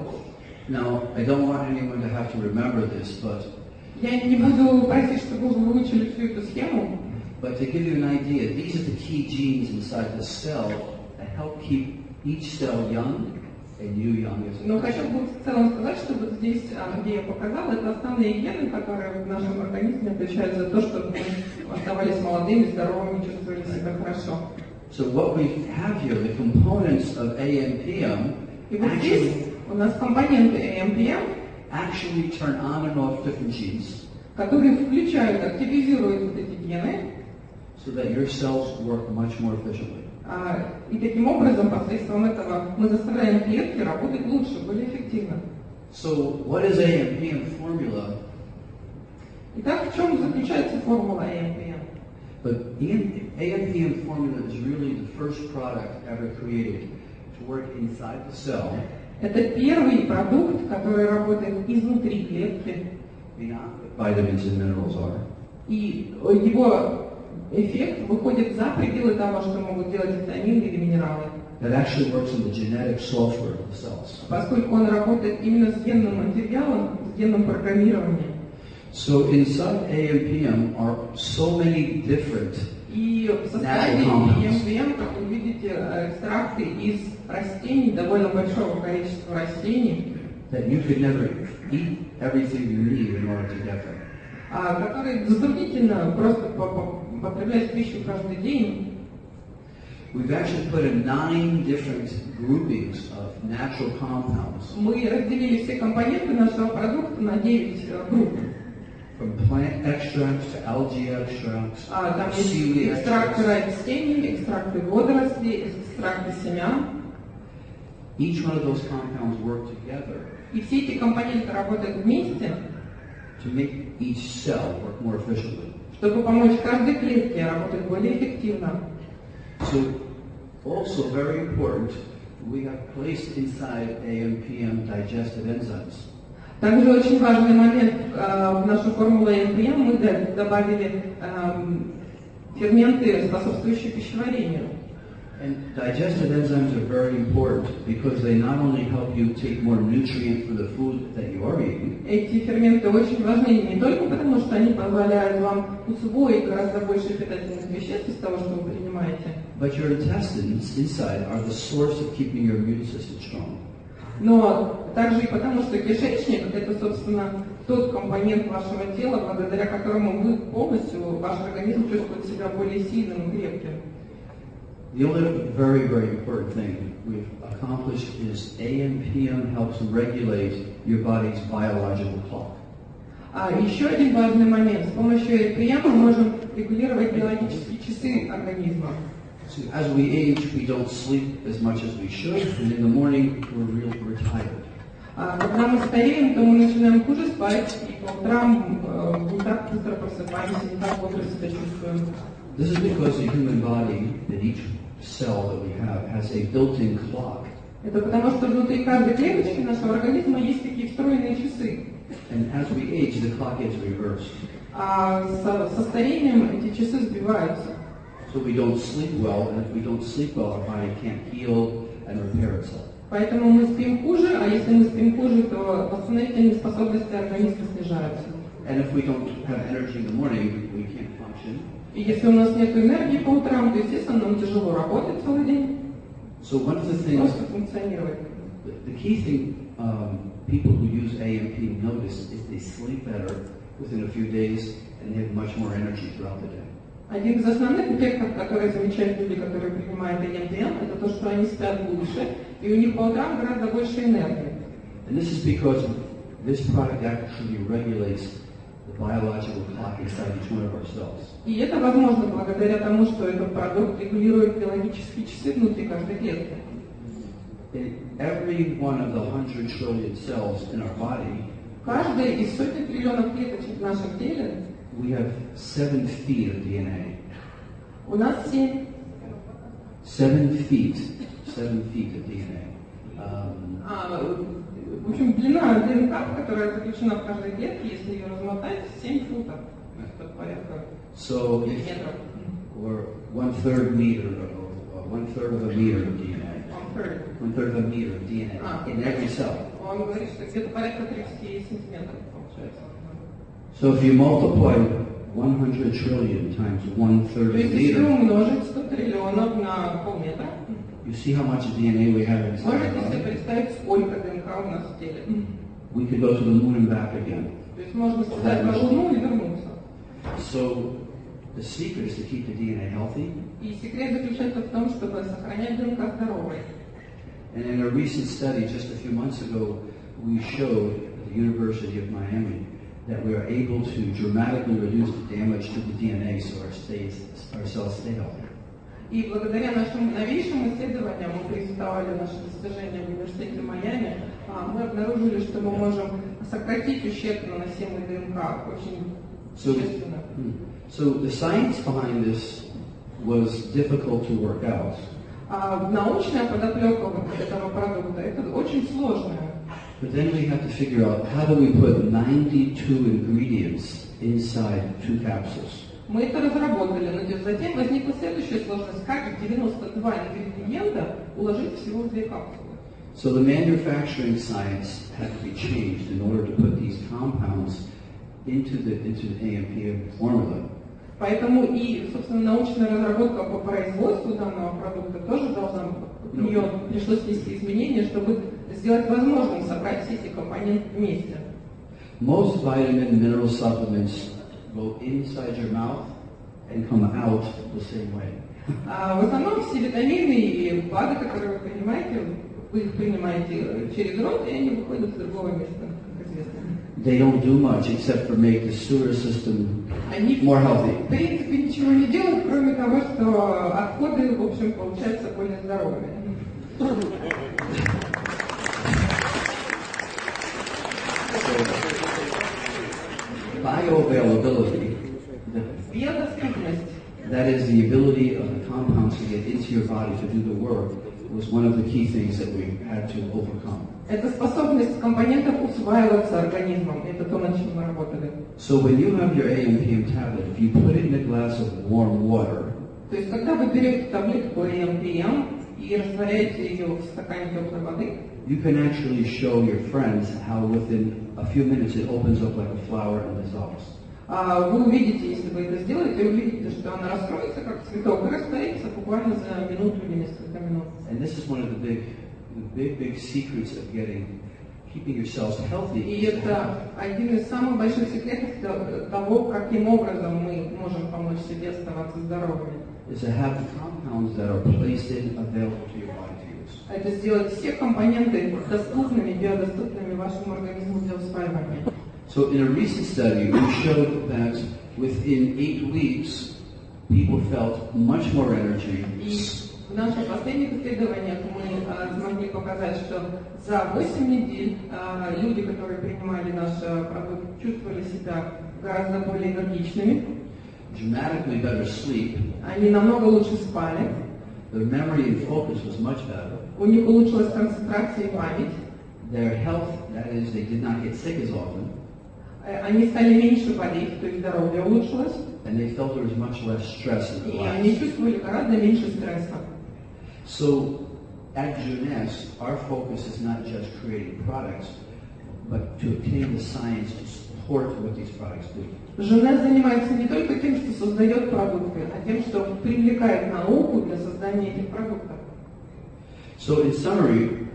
Now, I don't want anyone to have to remember this, but Я не буду просить, чтобы вы выучили всю эту схему, to give you an idea, these are the key genes inside the cell that help keep each cell young and you young as но well. хочу в целом сказать, что вот здесь, где я показала, это основные гены, которые в нашем организме отвечают за то, чтобы мы оставались молодыми, здоровыми, чувствовали себя хорошо. So what we have here, the components of AMPM, И вот здесь у нас компоненты AMPM, actually turn on and off different genes которые включают, активизируют вот эти гены, so that your cells work much more efficiently. И таким образом, посредством этого, мы заставляем клетки работать лучше, более эффективно. So, what is AMPM formula? Итак, в чем заключается формула AMPM? But AMPM formula is really the first product ever created to work inside the cell. Это первый продукт, который работает изнутри клетки. Vitamins and minerals are. И его эффект выходит за пределы того, что могут делать витамины или минералы. That actually works on the genetic software of the cells. Поскольку он работает именно с генным материалом, с генным программированием. So inside AMPM are so many different И в составе AMPM, как вы видите, экстракты из растений, довольно большого количества растений, that you could never eat everything you need in order to get them. которые затруднительно просто потреблять пищу каждый день. We've actually put in 9 different groupings of natural compounds. Мы разделили все компоненты нашего продукта на 9 групп. From plant extracts to algae extracts, Там есть seaweed экстракты extracts. растений, экстракты водорослей, экстракты семян. Each one of those compounds work together И все эти компоненты работают вместе, to make each cell work more efficiently. чтобы помочь каждой клетке работать более эффективно. So, also very important, we have placed inside AMPM digestive enzymes. Также очень важный момент в нашу формулу AMPM мы добавили ферменты, способствующие пищеварению. And digestive enzymes are very important because they not only help you take more nutrient from the food that you are eating, Эти ферменты очень важны не только потому, что они позволяют вам усвоить гораздо больше питательных веществ из того, что вы принимаете, but your intestines inside are the source of keeping your immune system strong. но также и потому, что кишечник – это, собственно, тот компонент вашего тела, благодаря которому вы полностью, ваш организм чувствует себя более сильным и крепким. The only very, very important thing we've accomplished is AMPM helps regulate your body's biological clock. Еще один важный момент. С помощью AMPM мы можем регулировать биологические часы организма. So as we age, we don't sleep as much as we should, and in the morning, we're tired. Когда мы стареем, то мы начинаем хуже спать, и по утрам не так быстро просыпаемся, не так бодро себя чувствуем. This is because the human body, that each cell that we have, has a built-in clock. Это потому, что внутри каждой клеточки нашего организма есть такие встроенные часы. And as we age, the clock gets reversed. Со старением эти часы сбиваются. So we don't sleep well, and if we don't sleep well, our body can't heal and repair itself. Поэтому мы спим хуже, а если мы спим хуже, то восстановительные способности организма снижаются. And if we don't have energy in the morning, we can't function. И если у нас нет энергии по утрам, то, естественно, нам тяжело работать целый день, So one of the things, просто функционировать. the key thing people who use AMP notice is they sleep better within a few days and they have much more energy throughout the day. Один из основных эффектов, которые замечают люди, которые принимают AMPM, это то, что они спят лучше, и у них по утрам гораздо больше энергии. And this is because this product actually regulates the biological clock inside each one of our cells. И это возможно благодаря тому, что этот продукт регулирует биологические часы внутри каждой клетки. In every one of the 100 trillion cells in our body, Каждая из сотни триллионов клеточек в нашем теле we have 7 feet of DNA. у нас 7. 7 feet of DNA. В общем, длина ДНК, которая заключена в каждой клетке, если ее размотать, 7 футов. Это порядка So, метров. or 1/3 meter, or 1/3 of a meter of DNA. 1/3 of a meter of DNA in every cell. Он говорит, что где-то порядка 30 сантиметров получается. So if you multiply 100 trillion times 1/3 То of a есть, если meter, умножить 100 триллионов на полметра, you see how much DNA we have inside our можете себе body? представить, сколько ДНК у нас в теле. We could go to the moon and back again. То есть можно сказать на Луну и вернуться. So the secret is to keep the DNA healthy. И секрет заключается в том, чтобы сохранять ДНК здоровой. And in a recent study just a few months ago, we showed at the University of Miami that we are able to dramatically reduce the damage to the DNA so our cells stay healthy. И благодаря нашим новейшим исследованиям, мы презентовали наши достижения в университете Майами, мы обнаружили, что мы можем сократить ущерб, наносимый ДНК, очень существенно. So the science behind this was difficult to work out. Научная подоплека вот этого продукта это очень сложная. But then we have to figure out how do we put 92 ingredients inside 2 capsules. Мы это разработали, но затем возникла следующая сложность, как 92 ингредиента уложить всего в 2 капсулы. So the manufacturing science had to be changed in order to put these compounds into the AMPM formula. Поэтому и, собственно, научная разработка по производству данного продукта тоже должна, в нее пришлось внести изменения, чтобы сделать возможным собрать все эти компоненты вместе. Most vitamin and mineral supplements go inside your mouth and come out the same way. В основном все витамины и БАДы, которые вы их принимаете через рот, и они выходят из другого места, как известно. They don't do much except for make the sewer system more healthy. В принципе, ничего не делают, кроме того, что отходы, в общем, получаются более здоровыми. Bioavailability, Биодоступность. that is the ability of the compounds to get into your body to do the work, was one of the key things that we had to overcome. Это способность компонентов усваиваться организмом. Это то, над чем мы работали. So when you have your AMPM tablet, if you put it in a glass of warm water, То есть, когда вы берете таблетку AMPM и растворяете ее в стакане теплой воды, you can actually show your friends how within a few minutes it opens up like a flower and dissolves. вы увидите, если вы это сделаете, увидите, что она раскроется как цветок и растворится буквально за минуту или несколько минут. And this is one of the big secrets of keeping yourselves healthy. И это один из самых больших секретов того, каким образом мы можем помочь себе оставаться здоровыми. Is to have the compounds that are placed in available to your body to use. Это сделать все компоненты доступными, биодоступными вашему организму для усваивания. So in a recent study, we showed that within 8 weeks, people felt much more energy. И в наших последних исследованиях мы смогли показать, что за 8 недель люди, которые принимали наш продукт, чувствовали себя гораздо более энергичными. Dramatically better sleep. Они намного лучше спали. Their memory and focus was much better. У них улучшилась концентрация и память. Their health, that is, they did not get sick as often. Они стали меньше болеть, то есть здоровье улучшилось. And they felt there was much less stress in their И они lives. чувствовали гораздо меньше стресса. So at Jeunesst, our focus is not just creating products, but to obtain the science to support what these products do. Jeunesst занимается не только тем, что создает продукты, а тем, что привлекает науку для создания этих продуктов. So in summary,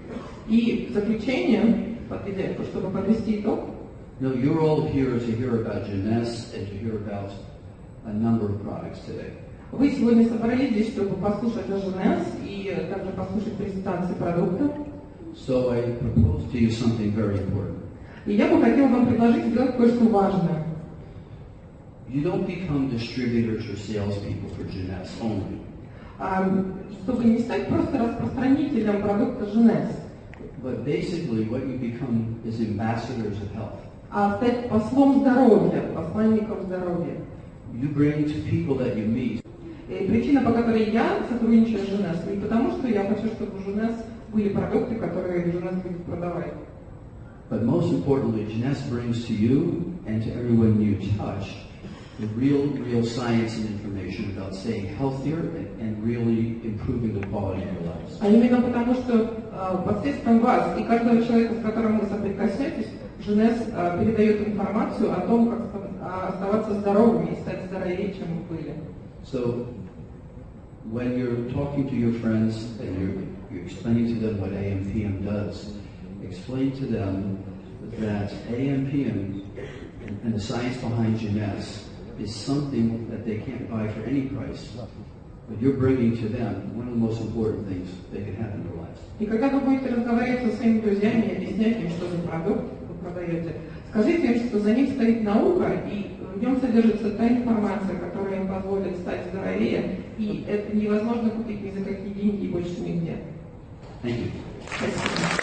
И в заключение, чтобы подвести итог, you're all here to hear about Jeunesst and to hear about a number of products today. вы сегодня собрались здесь, чтобы послушать о Jeunesst и также послушать презентации продуктов. So I propose to you something very important. И я бы хотела вам предложить сделать кое-что важное. You don't become distributors or salespeople for Jeunesst only. Чтобы не стать просто распространителем продукта Jeunesst, But basically what you become is ambassadors of health. а стать послом здоровья, посланником здоровья. You bring to people that you meet. И причина, по которой я сотрудничаю с Jeunesst, не потому, что я хочу, чтобы у Jeunesst были продукты, которые Jeunesst будет продавать. But most importantly, Jeunesst brings to you and to everyone you touch the real science and information about staying healthier and really improving the quality of your lives. А именно потому, что посредством вас и каждого человека, с которым вы соприкасаетесь, Jeunesst передает информацию о том, как оставаться здоровыми и стать здоровее, чем вы были. So when you're talking to your friends and you're explaining to them what AMPM does, explain to them that AMPM and the science behind Jeunesst is something that they can't buy for any price, but you're bringing to them one of the most important things they can have in their lives. И когда вы будете разговаривать со своими друзьями и объяснять им, что за продукт вы продаете, скажите им, что за ним стоит наука, и в нем содержится та информация, которая им позволит стать здоровее, и это невозможно купить ни за какие деньги и больше нигде. Thank you. Спасибо.